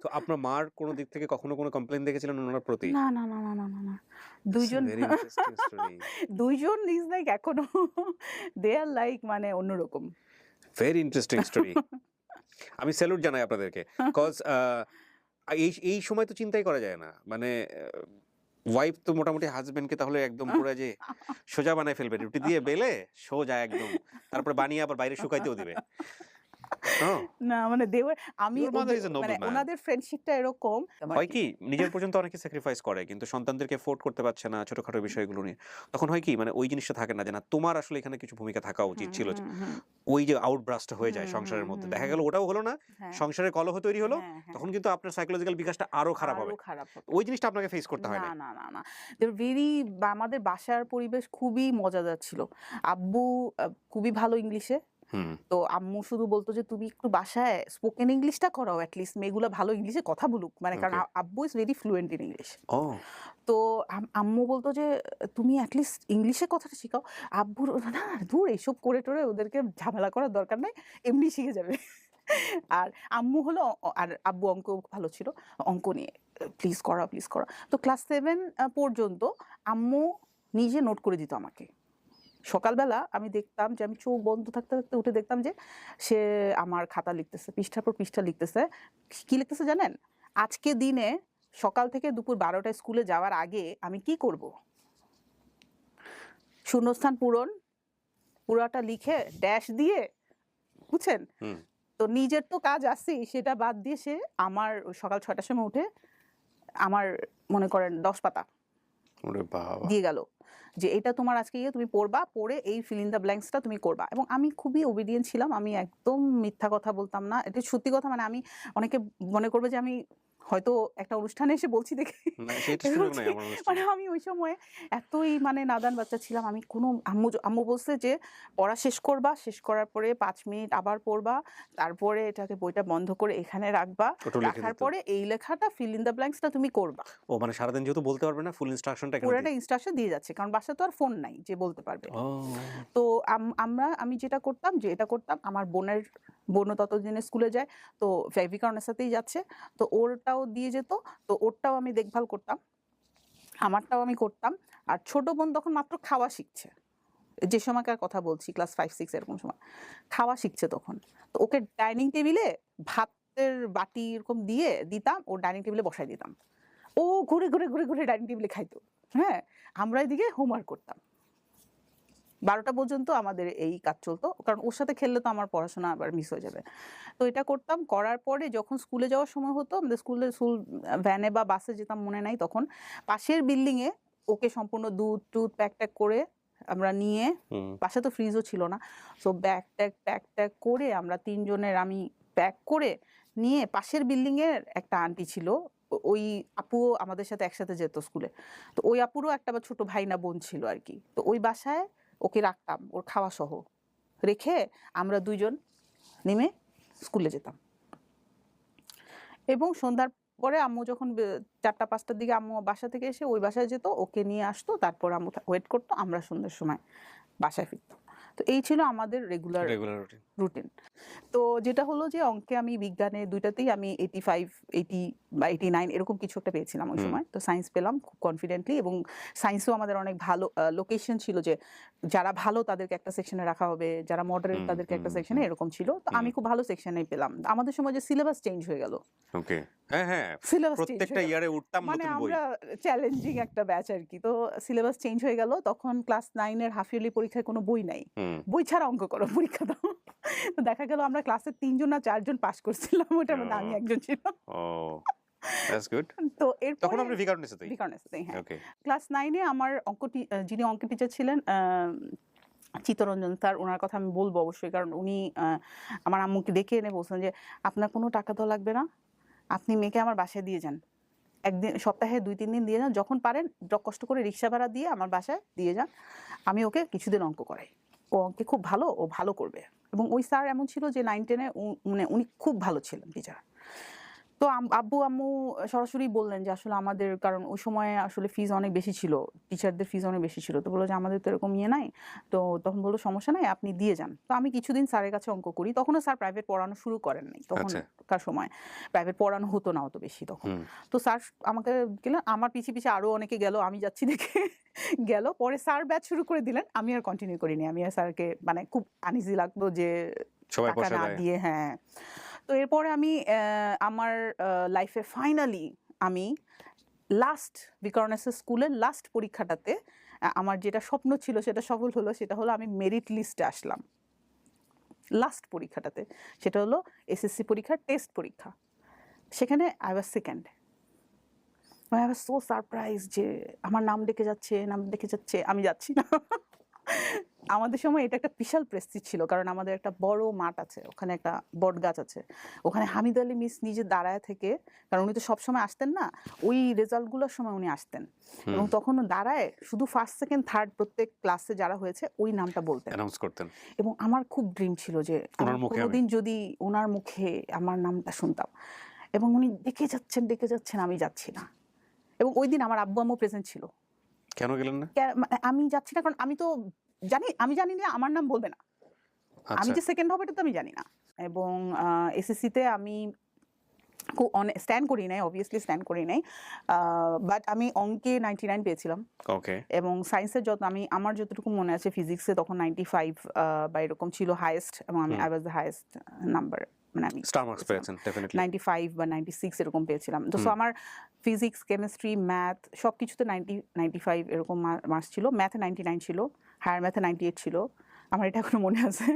তো আপনার মার কোনো দিক থেকে কখনো কোনো কমপ্লেইন দেখেছিলেন ওনার প্রতি? না না না না না না না দুইজন ভেরি ইন্টারেস্টিং স্টোরি। দুইজন ইজ লাইক এখনো দে আর লাইক মানে অন্যরকম। Very interesting story. আমি স্যালুট জানাই আপনাদেরকে। কজ এই সময় তো চিন্তাই করা যায় না। মানে ওয়াইফ তো মোটামুটি হাজবেন্ডকে তাহলে একদম পুরা যে সোজা বানায় ফেলবে, রুটি দিয়ে বেলে সোজা একদম, তারপরে বানিয়ে আবার বাইরে শুকাইতেও দিবে। না মানে দেওয়ার আমি Your mother is a noble মানে man. ওনাদের ফ্রেন্ডশিপটা এরকম হয় কি নিজের পর্যন্ত অনেকে স্যাক্রিফাইস করে কিন্তু সন্তানদেরকে এফোর্ড করতে পারছে না ছোটখাটো বিষয়গুলো নিয়ে, তখন হয় কি মানে ওই জিনিসটা থাকে না যে না তোমার আসলে এখানে কিছু ভূমিকা থাকা উচিত ছিল, ওই যে আউটব্রাস্ট হয়ে যায় সংসারের মধ্যে, দেখা গেল ওটাও হলো না, সংসারের কলহ তৈরি হলো, তখন কিন্তু আপনার সাইকোলজিক্যাল বিকাশটা আরো খারাপ হবে। ওই জিনিসটা আপনাকে ফেস করতে হয় না না। না না না ভেরি, আমাদের বাসার পরিবেশ খুবই মজাদার ছিল। আব্বু খুবই ভালো ইংলিশে, তো আম্মু শুধু বলতো যে তুমি একটু বাসায় স্পোকেন ইংলিশটা করাও, অ্যাটলিস্ট মেয়েগুলো ভালো ইংলিশে কথা বলুক, মানে কারণ আব্বু is very fluent in English. তো আম্মু বলতো যে তুমি অ্যাটলিস্ট ইংলিশে কথাটা শেখাও। আব্বুর না দূর এইসব করে টোরে ওদেরকে ঝামেলা করার দরকার নাই, এমনি শিখে যাবে। আর আম্মু হলো আর আব্বু অঙ্ক ভালো ছিল, অঙ্ক নিয়ে প্লিজ করা প্লিজ করা। তো ক্লাস 7 পর্যন্ত আম্মু নিজে নোট করে দিত আমাকে। সকালবেলা আমি দেখতাম যে আমি চোখ বন্ধ থাকতে থাকতে উঠে দেখতাম যে সে আমার খাতা লিখতেছে, পৃষ্ঠার পর পৃষ্ঠা লিখতেছে। কি লিখতেছে জানেন? আজকে দিনে সকাল থেকে দুপুর 12টায় স্কুলে যাওয়ার আগে আমি কি করব, শূন্যস্থান পূরণ, পুরাটা লিখে ড্যাশ দিয়ে, বুঝছেন? তো নিজের তো কাজ আছেই, সেটা বাদ দিয়ে সে আমার সকাল 6টার সময় উঠে আমার মনে করেন 10 পাতা দিয়ে গেল যে এটা তোমার আজকে তুমি পড়বা, পড়ে এই ফিল ইন দ্য ব্ল্যাঙ্কসটা তুমি করবা। এবং আমি খুবই ওবিডিয়েন্ট ছিলাম, আমি একদম মিথ্যা কথা বলতাম না, এটা সত্যি কথা। মানে আমি অনেকে মনে করবে যে আমি হয়তো একটা অনুষ্ঠানে এসে বলছি দেখে, মানে আমি ওই সময় এতই মানে নাদান বাচ্চা ছিলাম। আমি কোনো আম্মু বলছে যে পড়া শেষ করবা, শেষ করার পরে 5 মিনিট আবার পড়বা, তারপরে এটাকে বইটা বন্ধ করে এখানে রাখবা, রাখার পরে এই লেখাটা ফিল ইন দ্য ব্ল্যাঙ্কসটা তুমি করবা। ও মানে সারাদিন যেহেতু বলতে পারবে না, ফুল ইনস্ট্রাকশনটা পুরোটা ইনস্ট্রাকশন দিয়ে যাচ্ছে, কারণ বাসায় তো আর ফোন নাই যে বলতে পারবে। তো আমি যেটা করতাম যে এটা করতাম, আমার বোনও ততদিনে স্কুলে যায়, তো ফেভিকরনের সাথেই যাচ্ছে, তো ওরটাও দিয়ে যেত, তো ওরটাও আমি দেখভাল করতাম, আমারটাও আমি করতাম। আর ছোট বোন তখন মাত্র খাওয়া শিখছে, যে সময়কার কথা বলছি ক্লাস 5-6 এরকম সময় খাওয়া শিখছে তখন। তো ওকে ডাইনিং টেবিলে ভাতের বাটি এরকম দিয়ে দিতাম, ও ডাইনিং টেবিলে বসাই দিতাম, ও ঘুরে ঘুরে ঘুরে ঘুরে ডাইনিং টেবিলে খাইতো। হ্যাঁ, আমরা এদিকে হোমওয়ার্ক করতাম। 12টা পর্যন্ত আমাদের এই কাজ চলতো, কারণ ওর সাথে খেললে তো আমার পড়াশোনা আবার মিস হয়ে যাবে। তো এটা করতাম, করার পরে যখন স্কুলে যাওয়ার সময় হতো, আমাদের স্কুল ভ্যানে বা বাসে যেতাম মনে নাই, তখন পাশের বিল্ডিংয়ে ওকে সম্পূর্ণ দুধ টুধ প্যাক ট্যাক করে আমরা নিয়ে, পাশে তো ফ্রিজও ছিল না, সো প্যাক ট্যাক করে আমরা 3 জনের আমি প্যাক করে নিয়ে, পাশের বিল্ডিংয়ের একটা আন্টি ছিল, ওই আপুও আমাদের সাথে একসাথে যেত স্কুলে, তো ওই আপুরও একটা ছোট ভাই না বোন ছিল আর কি, তো ওই বাসায় ওকে রাখতাম, ওর খাওয়া সহ রেখে আমরা 2 জন নেমে স্কুলে যেতাম। এবং সন্ধ্যার পরে আম্মু যখন 4টা-5টার দিকে আম্মু বাসা থেকে এসে ওই বাসায় যেত, ওকে নিয়ে আসতো, তারপর আম্মু ওয়েট করতো, আমরা সন্ধ্যার সময় বাসায় ফিরতাম। তো এই ছিল আমাদের রেগুলার রুটিন। তো যেটা হলো যে অঙ্কে আমি বিজ্ঞানে দুইটাতেই আমি 85, 80 বা 89 এরকম কিছু একটা পেয়েছিলাম ওই সময়। তো সায়েন্স পেলাম খুব কনফিডেন্টলি, এবং সায়েন্সও আমাদের অনেক ভালো লোকেশন ছিল যে যারা ভালো তাদেরকে একটা সেকশনে রাখা হবে, যারা মডারেট তাদেরকে একটা সেকশনে, এরকম ছিল। তো আমি খুব ভালো সেকশনেই পেলাম। আমাদের সময় যে সিলেবাস চেঞ্জ হয়ে গেল, ওকে হ্যাঁ হ্যাঁ, সিলেবাস প্রত্যেকটা ইয়ারে উঠতাম মানে নতুন বই, আমরা চ্যালেঞ্জিং একটা ব্যাচ আর কি। তো সিলেবাস চেঞ্জ হয়ে গেল, তখন ক্লাস 9 এর হাফ ইয়ারলি পরীক্ষায় কোনো বই নাই, বই ছাড়া অঙ্ক করো, পরীক্ষা দাও। তো দেখা গেল আমরা ক্লাসে 3 জন না 4 জন পাস করছিলাম, ওটার মধ্যে আমি একজন ছিলাম। That's good. তো এরপর তখন আপনি ভিকারুননিসাতেই? ভিকারুননিসাতেই, হ্যাঁ। ওকে। ক্লাস 9 এ আমার যিনি অঙ্ক টিচার ছিলেন চিত্তরঞ্জন স্যার, ওনার কথা আমি বলবো অবশ্যই, কারণ উনি আমার আম্মুকে ডেকে এনে বলছেন যে আপনার কোনো টাকা তো লাগবে না, আপনি মেয়েকে আমার বাসায় দিয়ে যান, একদিন সপ্তাহে 2-3 দিন দিয়ে যান, যখন পারেন কষ্ট করে রিক্সা ভাড়া দিয়ে আমার বাসায় দিয়ে যান, আমি ওকে কিছুদিন অঙ্ক করাই, ও অঙ্কে খুব ভালো, ও ভালো করবে, এবং ওই স্যার এমন ছিল যে 9-10-এ মানে উনি খুব ভালো ছিলেন টিচার। তো আব্বু আম্মু সরাসরি বললেন যে আসলে আমাদের, কারণ ওই সময়ে আসলে ফিজ অনেক বেশি ছিল, টিচারদের ফিজ অনেক বেশি ছিল। তো বলল যে আমাদের তো এরকম ইয়ে নাই। তো তখন বলল সমস্যা নাই, আপনি দিয়ে যান। তো আমি কিছুদিন স্যারের কাছে অঙ্ক করি। তখনও স্যার প্রাইভেট পড়ানো শুরু করেন নাই আচ্ছা। তখনকার সময়। প্রাইভেট পড়ানো হতো না অত বেশি তখন। হুম। তো স্যার আমাকে গেলেন, আমার পিছে, পিছে আরো অনেকে গেল। আমি যাচ্ছি দেখে গেল। পরে স্যার ব্যাচ শুরু করে দিলেন। আমি আর কন্টিনিউ করিনি। আমি আর স্যারকে মানে খুব আনইজি লাগতো যে সবাই টাকা বসে না দেয়। দিয়ে, হ্যাঁ। তো এরপরে আমি আমার লাইফে ফাইনালি আমি লাস্ট বিকারনেসের স্কুলের লাস্ট পরীক্ষাটাতে আমার যেটা স্বপ্ন ছিল সেটা সফল হলো। সেটা হলো আমি মেরিট লিস্টে আসলাম লাস্ট পরীক্ষাটাতে। সেটা হলো এসএসসি পরীক্ষার টেস্ট পরীক্ষা। সেখানে I was second. I was so surprise যে আমার নাম ডেকে যাচ্ছে, নাম ডেকে যাচ্ছে, আমি যাচ্ছি না। আমাদের সময় এটা একটা বিশাল প্রেস্টিজ ছিল, কারণ আমাদের একটা বড় মাঠ আছে, ওখানে একটা বট গাছ আছে, ওখানে হামিদ আলী মিস নিজে দাঁড়ায় থেকে, কারণ উনি তো সবসময় আসতেন না, ওই রেজাল্টগুলোর সময় উনি আসতেন এবং তখন দাঁড়ায় শুধু ফার্স্ট সেকেন্ড থার্ড প্রত্যেক ক্লাসে যারা হয়েছে ওই নামটা বলতেন, অ্যানাউন্স করতেন। এবং আমার খুব ড্রিম ছিল যে ওনার আমি মুখে কোনোদিন যদি ওনার মুখে আমার নামটা শুনতাম। এবং উনি ডেকে যাচ্ছেন, আমি যাচ্ছি না। এবং ওই দিন আমার আব্বু আম্মু প্রেজেন্ট ছিল। কেন গেলেন না? মানে আমি যাচ্ছি না কারণ আমি জানি না আমার নাম বলবে না। আমি আচ্ছা। যে সেকেন্ড হবে এটা তো আমি জানি না। এবং এসএসসিতে আমি স্ট্যান্ড করি নাই, অবভিয়াসলি স্ট্যান্ড করি নাই। বাট আমি অঙ্কে 99 পেয়েছিলাম ওকে। এবং সায়েন্সের আমার যতটুকু মনে আছে ফিজিক্সে তখন 95 বা এরকম ছিল হাইয়েস্ট, এবং I was the highest number, মানে আমি স্টার মার্কস পেয়েছেন ডেফিনিটলি। 95 বা 96 এরকম পেয়েছিলাম। তো সো আমার ফিজিক্স, কেমিস্ট্রি, ম্যাথ সবকিছুতে 95 এরকম মার্কস ছিল। ম্যাথে 99 ছিল, হায়ার ম্যাথে 98 ছিল। আমার এটা এখনো মনে আছে।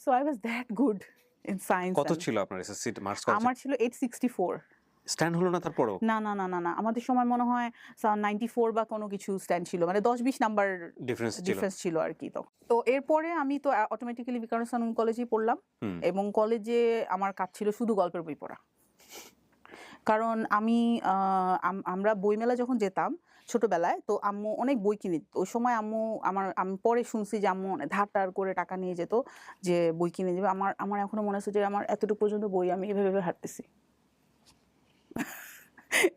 So I was that good in science. কত ছিল আপনার এসএসসি মার্কস? কত? আমার ছিল 864। স্ট্যান্ড হলো না তারপরও? না, না, না, না, না। আমাদের সময় মনে হয় 94 বা কোনো কিছু স্ট্যান্ড ছিল। মানে 10-20 নাম্বার ডিফারেন্স ছিল আর কি তখন। তো এরপরে আমি তো অটোমেটিক্যালি বিকারুস খানম কলেজেই পড়লাম এবং কলেজে আমার কাজ ছিল শুধু গল্পের বই পড়া। কারণ আমরা বইমেলা যখন যেতাম ছোটবেলায়, তো আম্মু অনেক বই কিনে দিত। ওই সময় আমি পরে শুনছি যে আম্মু ধার করে টাকা নিয়ে যেত যে বই কিনে দেবে। আমার এখনো মনে আছে যে আমার এতটুকু পর্যন্ত বই আমি এভাবে হাঁটতেছি।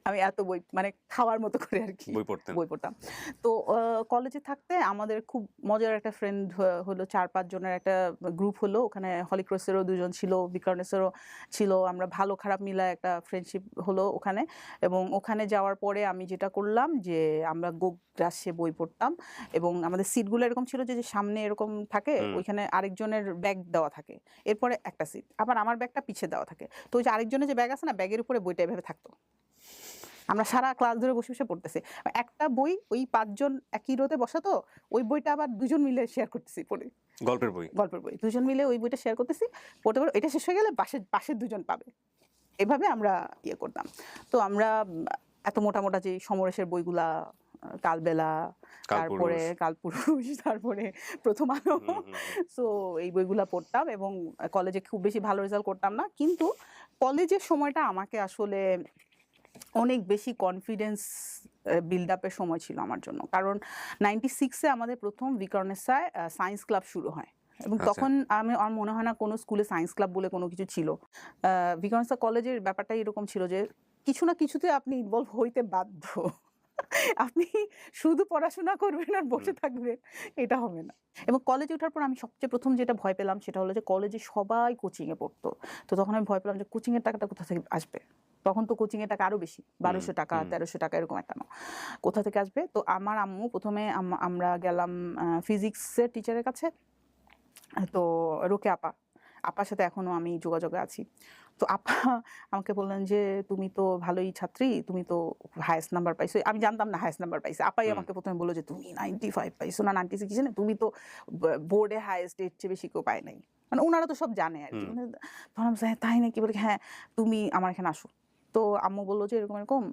আমি এত বই মানে খাওয়ার মতো করে আর কি বই পড়তেন। বই পড়তাম। তো কলেজে থাকতে আমাদের খুব মজার একটা ফ্রেন্ড হলো, 4-5 জনের একটা গ্রুপ হলো। ওখানে হলি ক্রসেরও 2 জন ছিল, বিকারনেসেরও ছিল। আমরা ভালো খারাপ মিলায় একটা ফ্রেন্ডশিপ হলো ওখানে। এবং ওখানে যাওয়ার পরে আমি যেটা করলাম যে আমরা গ্রাসে বই পড়তাম এবং আমাদের সিটগুলো এরকম ছিল যে সামনে এরকম থাকে, ওইখানে আরেকজনের ব্যাগ দেওয়া থাকে, এরপরে একটা সিট, আবার আমার ব্যাগটা পিছে দেওয়া থাকে। তো ওই যে আরেকজনের যে ব্যাগ আছে না, ব্যাগের উপরে বইটা এভাবে থাকতো। আমরা সারা ক্লাস ধরে বসে পড়তেছি। একটা বই ওই 5 জন একই রোতে বসা, তো ওই বইটা আবার 2 জন মিলে শেয়ার করতেছি পড়ে। গল্পের বই? গল্পের বই 2 জন মিলে ওই বইটা শেয়ার করতেছি, পড়তে এটা শেষ হয়ে গেলে পাশের 2 জন পাবে। এভাবে আমরা ইয়ে করতাম। তো আমরা এত মোটা যে সমরেশের বইগুলা, কালবেলা, তারপরে কালপুরুষ, তারপরে প্রথম আলো, সো এই বইগুলা পড়তাম এবং কলেজে খুব বেশি ভালো রেজাল্ট করতাম না। কিন্তু কলেজের সময়টা আমাকে আসলে অনেক বেশি কনফিডেন্স বিল্ড আপের সময় ছিল আমার জন্য। কারণ 96-এ আমাদের প্রথম বিকারনেসায় সায়েন্স ক্লাব শুরু হয় এবং তখন আমার মনে হয় না কোনো স্কুলে সায়েন্স ক্লাব বলে কোনো কিছু ছিল। বিকারনেসা কলেজের ব্যাপারটা এরকম ছিল যে কিছু না কিছুতে আপনি ইনভলভ হইতে বাধ্য। আপনি শুধু পড়াশোনা করবেন আর বসে থাকবেন, এটা হবে না। এবং কলেজে ওঠার পর আমি সবচেয়ে প্রথম যেটা ভয় পেলাম সেটা হলো যে কলেজে সবাই কোচিংয়ে পড়তো। তো তখন আমি ভয় পেলাম যে কোচিংয়ের টাকাটা কোথা থেকে আসবে। তখন তো কোচিংয়ের টাকা আরো বেশি, 1200 টাকা 1300 টাকা এরকম একটা, কোথা থেকে আসবে। তো আমার আম্মু প্রথমে আমরা গেলাম ফিজিক্সের টিচারের কাছে। তো রোকে আপার সাথে এখনো আমি যোগাযোগে আছি। তো আপা আমাকে বললেন যে তুমি তো ভালোই ছাত্রী, তুমি তো হাইয়েস্ট নাম্বার পাইছো। আমি জানতাম না হাইয়েস্ট নাম্বার পাইছে। আপাই আমাকে প্রথমে বলল যে তুমি 95 পাইছো না 96 কিছু না, তুমি তো বোর্ডে হাইয়েস্ট, এর চেয়ে বেশি কেউ পায় নাই। মানে ওনারা তো সব জানে আর কি। তখন আমি তাই নাকি, বলি হ্যাঁ তুমি আমার এখানে আসো। তো আম্মু বললো যে এরকম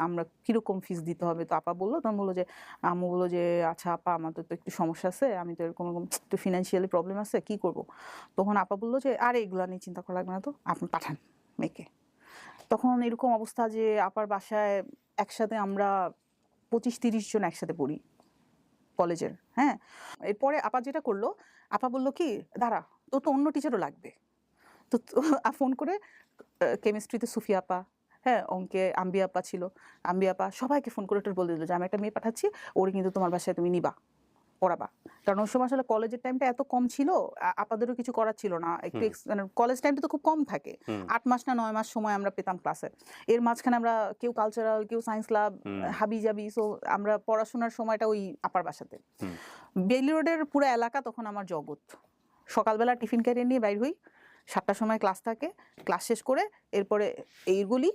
আমরা কিরকম ফিস দিতে হবে। তো আপা বললো, তখন বললো যে আম্মু বললো যে আচ্ছা আপা আমাদের তো একটু সমস্যা আছে, আমি তো এরকম একটু ফিনান্সিয়ালি প্রবলেম আছে, কি করব। তখন আপা বললো যে আরে এগুলো নিয়ে চিন্তা করা লাগবে না, তো আপনি পাঠান মেয়েকে। তখন এরকম অবস্থা যে আপার বাসায় একসাথে আমরা 25-30 জন একসাথে পড়ি কলেজের। হ্যাঁ, এরপরে আপা যেটা করলো, আপা বললো কি দাঁড়া তো তো অন্য টিচারও লাগবে। তো ফোন করে কেমিস্ট্রিতে সুফিয়া আপা, হ্যাঁ, অঙ্কে আম্বি আপা ছিল, আম্বি আপা সবাইকে ফোন করে বলে দিল যে আমি একটা মেয়ে পাঠাচ্ছি, ওর কিন্তু তোমার বাসায় তুমি নিবা, পড়াবা। কারণ ওই সময় আসলে কলেজের টাইমটা এত কম ছিল, আপাদেরও কিছু করার ছিল না, একটু মানে কলেজ টাইমটা তো খুব কম থাকে, 8 মাস না 9 মাস সময় আমরা পেতাম ক্লাসে। এর মাঝখানে আমরা কেউ কালচারাল, কেউ সায়েন্স ল্যাব, হাবি জাবি, সো আমরা পড়াশোনার সময়টা ওই আপার বাসাতে। বেইলি রোডের পুরো এলাকা তখন আমার জগৎ। সকালবেলা টিফিন ক্যারিয়ার নিয়ে বাইর হই, 7টার সময় ক্লাস থাকে, ক্লাস শেষ করে এরপরে এই গলি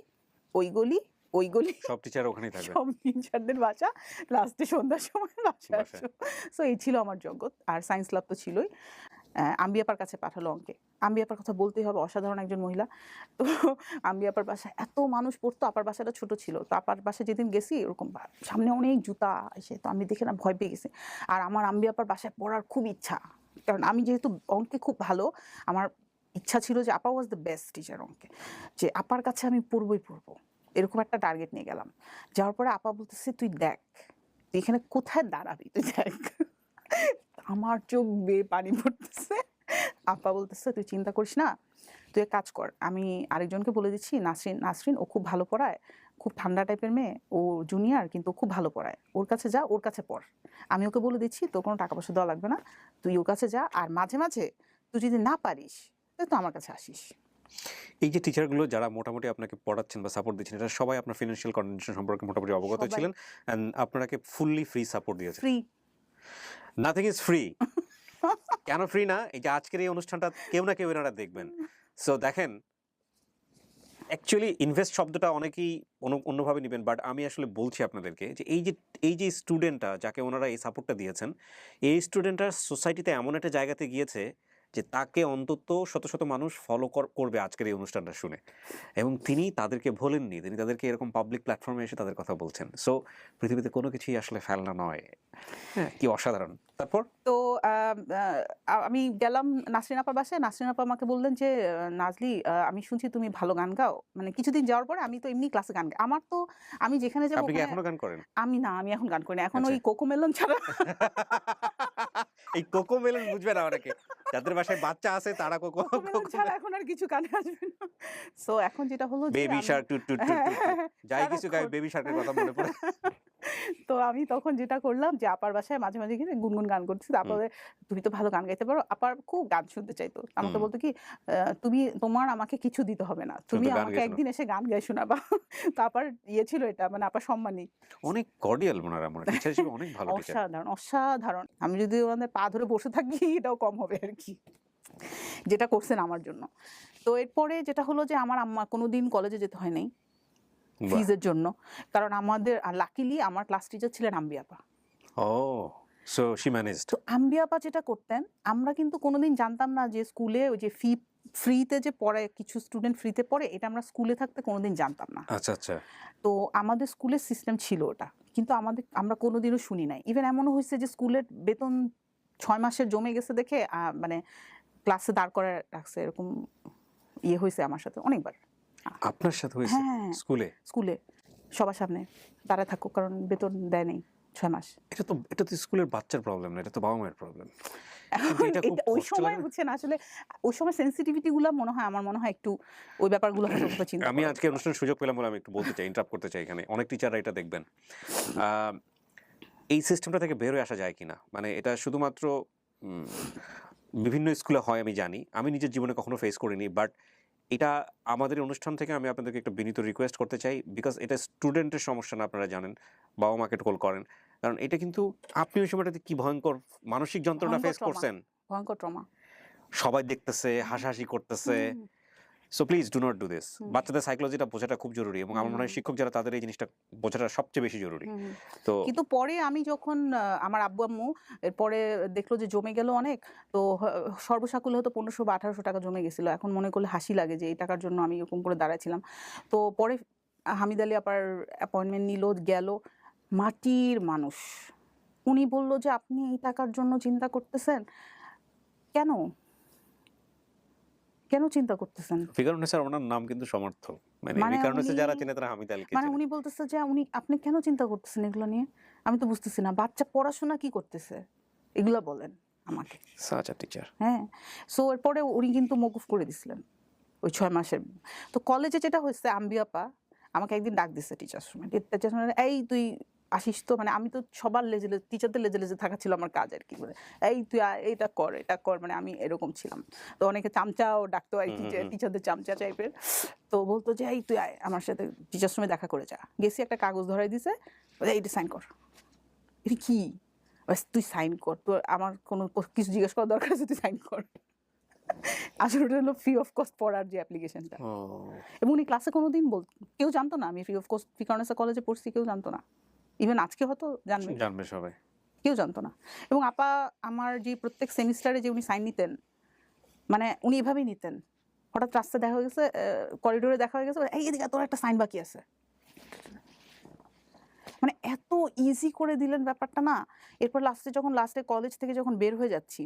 ওই গলি ওই গলি, সব টিচার ওখানেই থাকবে, সব টিচারদের বাসা, লাস্টে সন্ধ্যার সময় বাসায় আসো। সো এই ছিল আমার জগৎ। আর সায়েন্স ল্যাব তো ছিলই। আম্বি আপার কাছে পাঠালো অঙ্কে। আম্বি আপার কথা বলতেই হবে, অসাধারণ একজন মহিলা। তো আম্বি আপার বাসায় এত মানুষ পড়তো, আপার বাসাটা ছোট ছিল, তো আপার বাসায় যেদিন গেছি এরকম সামনে অনেক জুতা এসে, তো আমি দেখে না ভয় পেয়ে গেছি। আর আমার আম্বি আপার বাসায় পড়ার খুব ইচ্ছা, কারণ আমি যেহেতু অঙ্কে খুব ভালো, আমার ইচ্ছা ছিল যে আপা ওয়াজ দ্য বেস্ট টিচার অঙ্কে, যে আপার কাছে আমি পড়বই পড়বো, এরকম একটা টার্গেট নিয়ে গেলাম। যাওয়ার পরে আপা বলতেছে তুই দেখ তুই এখানে কোথায় দাঁড়াবি, তুই দেখ। আমার চোখ বেয়ে পানি পড়তেছে। আপা বলতেছে তুই চিন্তা করিস না, তুই এক কাজ কর, আমি আরেকজনকে বলে দিচ্ছি, নাসরিন, নাসরিন ও খুব ভালো পড়ায়, খুব ঠান্ডা টাইপের মেয়ে, ও জুনিয়র কিন্তু খুব ভালো পড়ায়, ওর কাছে যা, ওর কাছে পড়। আমি ওকে বলে দিচ্ছি তোর কোনো টাকা পয়সা দেওয়া লাগবে না, তুই ওর কাছে যা, আর মাঝে মাঝে তুই যদি না পারিস তাহলে তো আমার কাছে আসিস। এই যে টিচারগুলো যারা মোটামুটি আপনাকে পড়াচ্ছেন বা সাপোর্ট দিচ্ছেন, এটা সবাই আপনার ফিনান্সিয়াল কন্ডিশন সম্পর্কে মোটামুটি অবগত সবাই। ছিলেন এন্ড আপনাকে ফুললি ফ্রি সাপোর্ট দিয়েছে? ফ্রি। Nothing is free. কেন ফ্রি না? এই যে আজকের এই অনুষ্ঠানটা কেউ না কেউ এনারা দেখবেন। সো দেখেন, অ্যাকচুয়ালি ইনভেস্ট শব্দটা অনেকেই অন্যভাবে নেবেন, বাট আমি আসলে বলছি আপনাদেরকে যে এই যে স্টুডেন্টটা যাকে ওনারা এই সাপোর্টটা দিয়েছেন, এই স্টুডেন্টটা সোসাইটিতে এমন একটা জায়গাতে গিয়েছে যে তাকে অন্তত শত শত মানুষ ফলো করবে আজকের এই অনুষ্ঠানটা শুনে, এবং তিনি তাদেরকে বলেননি, তিনি তাদেরকে এরকম পাবলিক প্ল্যাটফর্মে এসে তাদের কথা বলছেন। সো পৃথিবীতে কোনো কিছুই আসলে ফেলনা নয়। হ্যাঁ, কি অসাধারণ। তারপর তো আমি গেলাম নাসরিন আপার বাসায়। নাসরিন আপা আমাকে বললেন যে নাজলি, আমি শুনছি তুমি ভালো গান গাও। মানে কিছুদিন যাওয়ার পরে আমি তো এমনি ক্লাসে গান গাই। আমার তো আমি যেখানে যাবো আপনি কি ওখানে এখনো গান করেন? আমি এখন গান করি না। এখন আচ্ছা। ওই কোকোমেলন ছাড়া এই কোকোমেলন বুঝবে না অনেকে, যাদের বাসায় বাচ্চা আছে তারা কোকোমেলন ছাড়া এখন আর কিছু গানে আসবে না। সো এখন যেটা হলো যে বেবি আমি শার্ক টুট টুট টুট টুট টুট। যাই কিছু গায় সারাক্ষণ বেবি শার্কের কথা মনে পড়ে। তো আমি তখন যেটা করলাম যে আপার বাসায় মাঝে মাঝে গিয়ে গুনগুন গান করতেছি। তারপরে তুমি তো ভালো গান গাইতে পারো। আপার খুব গান শুনতে চাইতো। আমাকে বলতো কি তোমার আমাকে কিছু দিতে হবে না, তুমি শুধু গান আমাকে গেয়ে একদিন এসে গান গাই শোনাবা। তো আপার ইয়ে ছিল এটা, মানে আপার সম্মানী। অনেক কর্ডিয়াল ওনারা, মনে টিচার হিসেবে অনেক ভালো টিচার। অসাধারণ অসাধারণ। আমি যদি ওনাদের পা ধরে বসে থাকি এটাও কম হবে আর কি, যেটা করছেন আমার জন্য। তো এরপরে যেটা হলো যে আমার আম্মা কোনোদিন কলেজে যেতে হয় নাই ফিজের জন্য, কারণ আমাদের লাকিলি আমার ক্লাস টিচার ছিলেন আম্বি আপা। ও, সো শি ম্যানেজড। তো আম্বি আপা যেটা করতেন, আমরা কিন্তু কোনোদিন জানতাম না যে স্কুলে ওই যে ফ্রিতে যে পড়ে, কিছু স্টুডেন্ট ফ্রিতে পড়ে, এটা আমরা স্কুলে থাকতে কোনোদিন জানতাম না। আচ্ছা আচ্ছা। তো আমাদের স্কুলের সিস্টেম ছিল ওটা, কিন্তু আমরা কোনোদিনও শুনি নাই। ইভেন এমনও হয়েছে যে স্কুলের বেতন 6 মাসের জমে গেছে দেখে মানে ক্লাসে দাঁড় করে রাখছে, এরকম ইয়ে হয়েছে আমার সাথে অনেকবার। আপনার সাথে হয়েছে হ্যাঁ, স্কুলে? স্কুলে সবার সামনে দাঁড়ায় থাকো, কারণ বেতন দেয় নাই 6 মাস। এটা তো স্কুলের বাচ্চার প্রবলেম না, এটা তো বাবা মায়ের প্রবলেম। ওই সময় বুঝছেন আসলে ওই সময় সেন্সিটিভিটি গুলো আমার মনে হয় একটু ওই ব্যাপারগুলো হয়তো চিন্তা আমি করা আজকে অনুষ্ঠানের সুযোগ পেলাম বলে আমি একটু বলতে চাই, ইন্টারাপ্ট করতে চাই এখানে। অনেক টিচাররা এটা দেখবেন, এই সিস্টেমটা থেকে বের হয়ে আসা যায় কিনা। মানে এটা শুধুমাত্র বিভিন্ন স্কুলে হয় আমি জানি, আমি নিজের জীবনে কখনো ফেস করিনি, বাট এটা আমাদের অনুষ্ঠান থেকে আমি আপনাদেরকে একটা বিনীত রিকোয়েস্ট করতে চাই, বিকজ এটা স্টুডেন্টের সমস্যা না, আপনারা জানেন, বাবা মাকে কল করেন, কারণ এটা কিন্তু আপনি ওই সময়টাতে কি ভয়ঙ্কর মানসিক যন্ত্রণা ফেস করছেন, ভয়ঙ্কর ট্রমা। সবাই দেখতেছে, হাসাহাসি করতেছে। So please do not do this. বাচ্চাদের সাইকোলজিটা বোঝাটা খুব জরুরি, এবং আমার মনে হয় শিক্ষক যারা তাদের এই জিনিসটা বোঝাটা সবচেয়ে বেশি জরুরি। তো কিন্তু পরে আমি যখন আমার আব্বু আম্মু এরপরে দেখলো যে জমে গেল অনেক, তো সর্বসাকুল্যে হয়তো 1500 বা 1800 টাকা জমে গেছিল। এখন মনে করলে হাসি লাগে যে এই টাকার জন্য আমি এরকম করে দাঁড়াইছিলাম। তো পরে হামিদ আলী আপার অ্যাপয়েন্টমেন্ট নিল, গেল, মাটির মানুষ। উনি বলল যে আপনি এই টাকার জন্য চিন্তা করতেছেন কেন, কেন চিন্তা করতেছেন? ফিগার স্যার ওনার নাম কিন্তু সমর্থ, মানে মানে ফিগার উনি যারা চেনে তারা হামিদ আলীকে মানে চেনে। উনি বলতেছে যে আপনি কেন চিন্তা করতেছেন এগুলো নিয়ে? আমি তো বুঝতেছি না, বাচ্চা পড়াশোনা কি করতেছে এগুলা বলেন। আমাকে। Such a teacher. হ্যাঁ, সো এরপরে উনি কিন্তু মওকুফ করে দিছিলেন ওই 6 মাসের। তো কলেজে যেটা হয়েছে আম্বি আপা আমাকে একদিন ডাক দিছে টিচার্স রুমে। টিচার্স রুমে, "এই তুই আসিস তো?" মানে আমি তো সবার লেজে টিচারদের লেজে থাকা ছিল আমার কাজ আর কি। মানে, "এই তুই আয়, এটা কর, এটা কর।" মানে আমি এরকম ছিলাম। তো অনেকে চামচাও ডাকতো আর কি, যে টিচারদের চামচা টাইপের। তো বলতো যে, "এই তুই আয় আমার সাথে টিচার্স রুমে দেখা করে যা।" গেছি, একটা কাগজ ধরাই দিছে, বলে, "এইটা সাইন কর।" এটা কি? ব্যাস তুই সাইন কর। তোর আমার কোনো কিছু জিজ্ঞেস করার দরকার আছে, তুই সাইন কর। আসলে ওটা হলো ফ্রি অফ কস্ট পড়ার যে অ্যাপ্লিকেশনটা। ও এবং উনি ক্লাসে কোনোদিন কেউ জানতো না আমি ফ্রি অফ কস্ট ফিকারনেসা কলেজে পড়ছি, কেউ জানতো না। ইভেন আজকে হয়তো জানবে, জানবে সবাই। কেউ জানতো না। এবং আপা আমার যে প্রত্যেক সেমিস্টারে যে উনি সাইন নিতেন, মানে উনি এভাবেই নিতেন। হঠাৎ রাস্তায় দেখা হয়ে গেছে, করিডোরে দেখা হয়ে গেছে, "এই এদিকে তোর একটা সাইন বাকি আছে।" মানে এত ইজি করে দিলেন ব্যাপারটা না। এরপর লাস্টে কলেজ থেকে যখন বের হয়ে যাচ্ছি,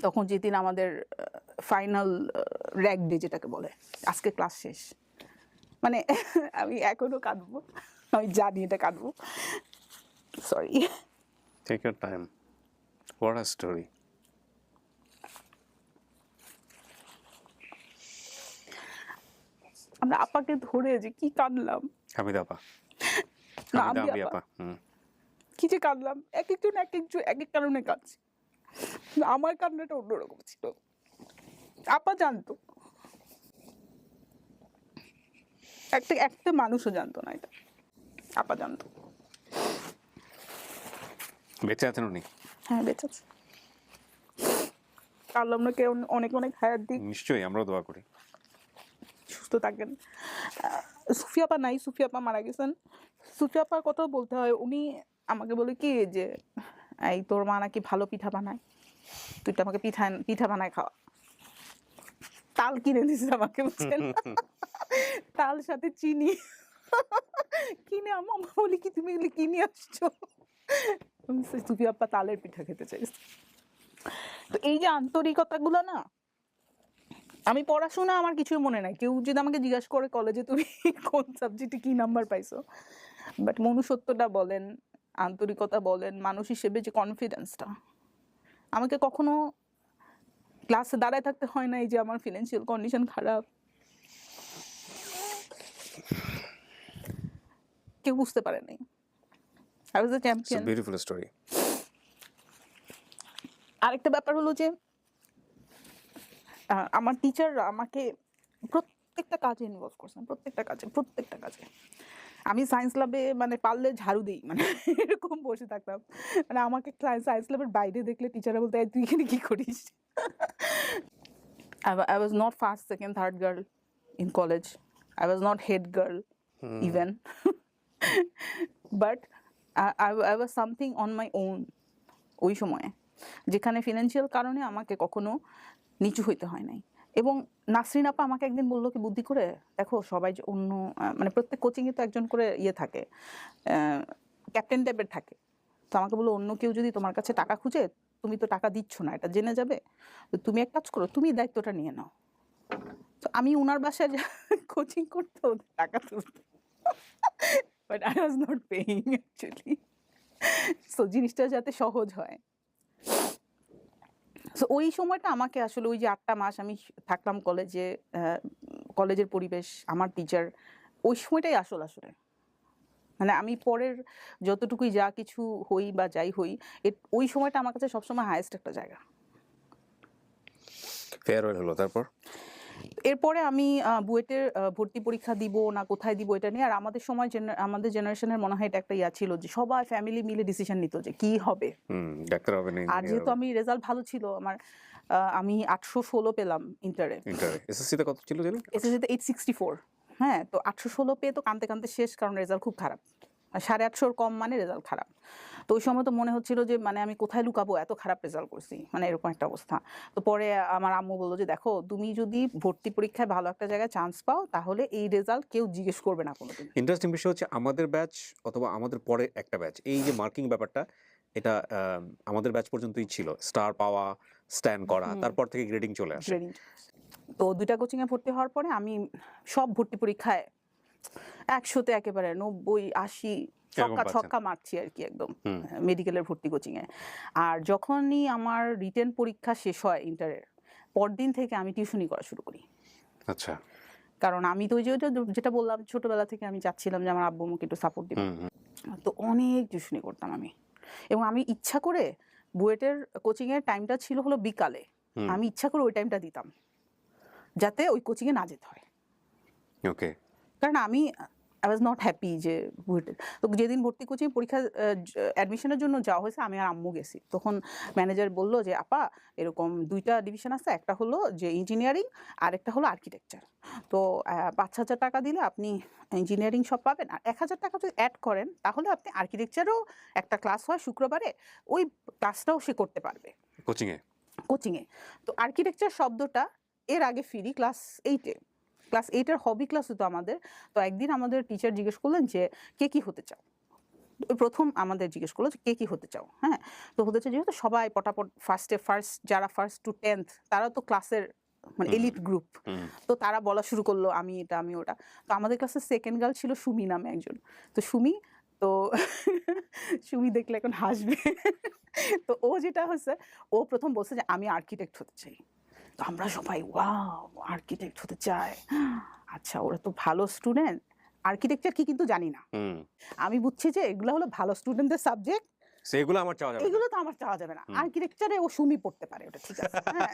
তখন যেদিন আমাদের ফাইনাল র‍্যাগ ডে যেটাকে বলে, আজকে ক্লাস শেষ, মানে আমি এখনো কাঁদবো, আমি জানি এটা কাঁদবো, sorry. Take your time. What a story. আমরা আপাকে ধরে যে কি কাঁদলাম, হামিদা আপা। না হামিদা আম্বি আম্বি আপা, আপা। কি যে কাঁদলাম, এক একজন এক এক কারণে কাঁদছে। আমার কান্নাটা অন্যরকম ছিল, আপা জানতো, একটা মানুষও জানতো না এটা, আপা জানতো। বেঁচে আছেন উনি? হ্যাঁ, বেঁচে আছে। আল্লাহ ওনাকে অনেক অনেক হায়াত দিক, নিশ্চয়ই, আমরাও দোয়া করি। সুস্থ থাকেন। সুফি আপা নাই, সুফি আপা মারা গেছেন। সুফি আপার কথাও বলতে হয়, উনি আমাকে বলে কি যে, "এই তোর মা নাকি ভালো পিঠা বানায়, তুই তো আমাকে পিঠা বানায় খাওয়া।" তাল কিনে দিছে আমাকে, বুঝছেন, তাল সাথে চিনি কিনে, আম্মা বলি কি তুমি এগুলি কিনে আসছো? সুফি আপা তালের পিঠা খেতে চাইছে। তো এই যে আন্তরিকতাগুলো না, আমি পড়াশোনা আমার কিছুই মনে নাই। কেউ যদি আমাকে জিজ্ঞাসা করে কলেজে তুমি কোন সাবজেক্টে কি নাম্বার পাইছো, বাট মনুষ্যত্বটা বলেন, আন্তরিকতা বলেন, মানুষ হিসেবে যে কনফিডেন্সটা, আমাকে কখনো ক্লাসে দাঁড়ায় থাকতে হয় না এই যে আমার ফিনান্সিয়াল কন্ডিশন খারাপ, কেউ বুঝতে পারে নাই। I was a it's a champion. Beautiful story. আরেকটা ব্যাপার হলো যে আমার টিচাররা আমাকে প্রত্যেকটা কাজে ইনভলভ করছেন, প্রত্যেকটা কাজে। আমি সায়েন্স ল্যাবে মানে পারলে ঝাড়ু দিই, মানে এরকম বসে থাকতাম। মানে আমাকে সায়েন্স ল্যাবের বাইরে দেখলে টিচাররা বলতো, "এই তুই এখানে কি করিস?" I was not first, second, third girl in college. I was not head girl even. But I was something on my own ওই সময়ে, যেখানে ফিনান্সিয়াল কারণে আমাকে কখনো নিচু হইতে হয় নাই। এবং নাসরিন আপা আমাকে একদিন বললো কি বুদ্ধি করে, "দেখো সবাই যে অন্য মানে প্রত্যেক কোচিংয়ে তো একজন করে থাকে, ক্যাপ্টেন টাইপের থাকে। তো আমাকে বললো, অন্য কেউ যদি তোমার কাছে টাকা খুঁজে, তুমি তো টাকা দিচ্ছ না, এটা জেনে যাবে। তো তুমি এক কাজ করো, তুমি দায়িত্বটা নিয়ে নাও।" তো আমি উনার বাসায় কোচিং করতে ওদের টাকা তুলতো, but I was not paying actually. So জিনিসটা যাতে সহজ হয়। সো ওই সময়টা আমাকে আসলে ওই যে 8টা মাস আমি থাকলাম কলেজে, কলেজের পরিবেশ, আমার টিচার, ওই সময়টাই আসলে মানে আমি পরের যতটুকুই যা কিছু হই বা যাই হই, ওই সময়টা আমার কাছে সবসময় হায়েস্ট একটা জায়গা। ফেয়ারওয়েল হলো, তারপর? এরপরে আমি বুয়েটের ভর্তি পরীক্ষা দিব না কোথায় দিব এটা নিয়ে, আর আমাদের সময় আমাদের জেনারেশনের মনে হয় এটা একটা ছিল যে সবাই ফ্যামিলি মিলে ডিসিশন নিত যে কি হবে। ডাক্তার হবে না, আর যেহেতু আমি রেজাল্ট ভালো ছিল আমার, আমি 816 পেলাম ইন্টারে। এসএসসি তে কত ছিল জানেন? এসএসসিতে 864। হ্যাঁ, তো 816 পেয়ে তো কাঁদতে শেষ, কারণ রেজাল্ট খুব খারাপ। 850 কম মানে রেজাল্ট খারাপ। তো ওই সময় তো মনে হচ্ছিল যে মানে আমি কোথায় লুকাবো, এত খারাপ রেজাল্ট করছি, মানে এরকম একটা অবস্থা। তো পরে আমার আম্মু বললো যে, "দেখো তুমি যদি ভর্তি পরীক্ষায় ভালো একটা জায়গায় চান্স পাও, তাহলে এই রেজাল্ট কেউ জিজ্ঞেস করবে না কোনোদিন।" ইন্টারেস্টিং বিষয় হচ্ছে আমাদের ব্যাচ অথবা আমাদের পরে একটা ব্যাচ, এই যে মার্কিং ব্যাপারটা, এটা আমাদের ব্যাচ পর্যন্তই ছিল। স্টার পাওয়া, স্ট্যান্ড করা, তারপর থেকে গ্রেডিং চলে আসে। গ্রেডিং। তো 2টা কোচিংয়ে ভর্তি হওয়ার পরে আমি সব ভর্তি পরীক্ষায় 100তে একেবারে 90, 80 এরকম পাচ্ছেন। ছক্কা মারছি আর কি একদম হুম। মেডিকেলের ভর্তি কোচিংয়ে। আর যখনই আমার রিটেন পরীক্ষা শেষ হয় ইন্টারের, পরদিন থেকে আমি টিউশনি করা শুরু করি। আচ্ছা। কারণ আমি তো ওই যে যেটা বললাম ছোটবেলা থেকে আমি চাচ্ছিলাম যে আমার আব্বু আমাকে একটু সাপোর্ট দিবে। হুম, হুম। তো অনেক টিউশনি করতাম আমি। এবং আমি ইচ্ছা করে বুয়েটের কোচিংয়ের টাইমটা ছিল হলো বিকালে। হুম। আমি ইচ্ছা করে ওই টাইমটা দিতাম। যাতে ওই কোচিংয়ে না যেতে হয়। ওকে। কারণ আমি I was not happy যে বুয়েটে। তো যেদিন ভর্তি কোচিং পরীক্ষা অ্যাডমিশনের জন্য যাওয়া হয়েছে আমি আর আম্মু গেছি। তখন ম্যানেজার বলল যে, "আপা এরকম ২ টা ডিভিশন আছে। একটা হলো যে ইঞ্জিনিয়ারিং আরেকটা হলো আর্কিটেকচার। তো ৫,০০০ টাকা দিলে আপনি ইঞ্জিনিয়ারিং সব পাবেন। আর ১,০০০ টাকা যদি এড করেন তাহলে আপনি আর্কিটেকচারও একটা ক্লাস হয় শুক্রবারে। ওই ক্লাসটাও সে করতে পারবে কোচিং এ? কোচিংয়ে।" তো আর্কিটেকচার শব্দটা এর আগে ফিরি ক্লাস 8 এ। ক্লাস 8 এর হবি ক্লাস হতো আমাদের। তো একদিন আমাদের টিচার জিজ্ঞেস করলেন যে, "কে কি হতে চাও?" প্রথম আমাদের জিজ্ঞেস করলো যে, "কে কি হতে চাও?" হ্যাঁ? তো হতে চাই যেহেতু সবাই পটাপট ফার্স্ট যারা 1st to 10th তারা তো ক্লাসের মানে হুম, এলিট গ্রুপ। হুম। তো তারা বলা শুরু করলো, "আমি এটা, আমি ওটা।" তো আমাদের ক্লাসের 2nd গার্ল ছিল সুমি নামে একজন। তো সুমি তো সুমি দেখলে এখন হাসবে। তো ও যেটা হচ্ছে, ও ১ম বলছে যে, "আমি আর্কিটেক্ট হতে চাই।" তো আমরা সবাই ওয়াও! আর্কিটেক্ট হতে চায়। আচ্ছা ওরা তো ভালো স্টুডেন্ট। আর্কিটেকচার কি কিন্তু জানি না। হুম। আমি বুঝছি যে এগুলা হলো ভালো স্টুডেন্টদের সাবজেক্ট। সেগুলো আমার চাওয়া যাবে না। এগুলো তো আমার চাওয়া যাবে না। হুম। আর্কিটেকচারে ও সুমি পড়তে পারে ওটা ঠিক আছে। হ্যাঁ?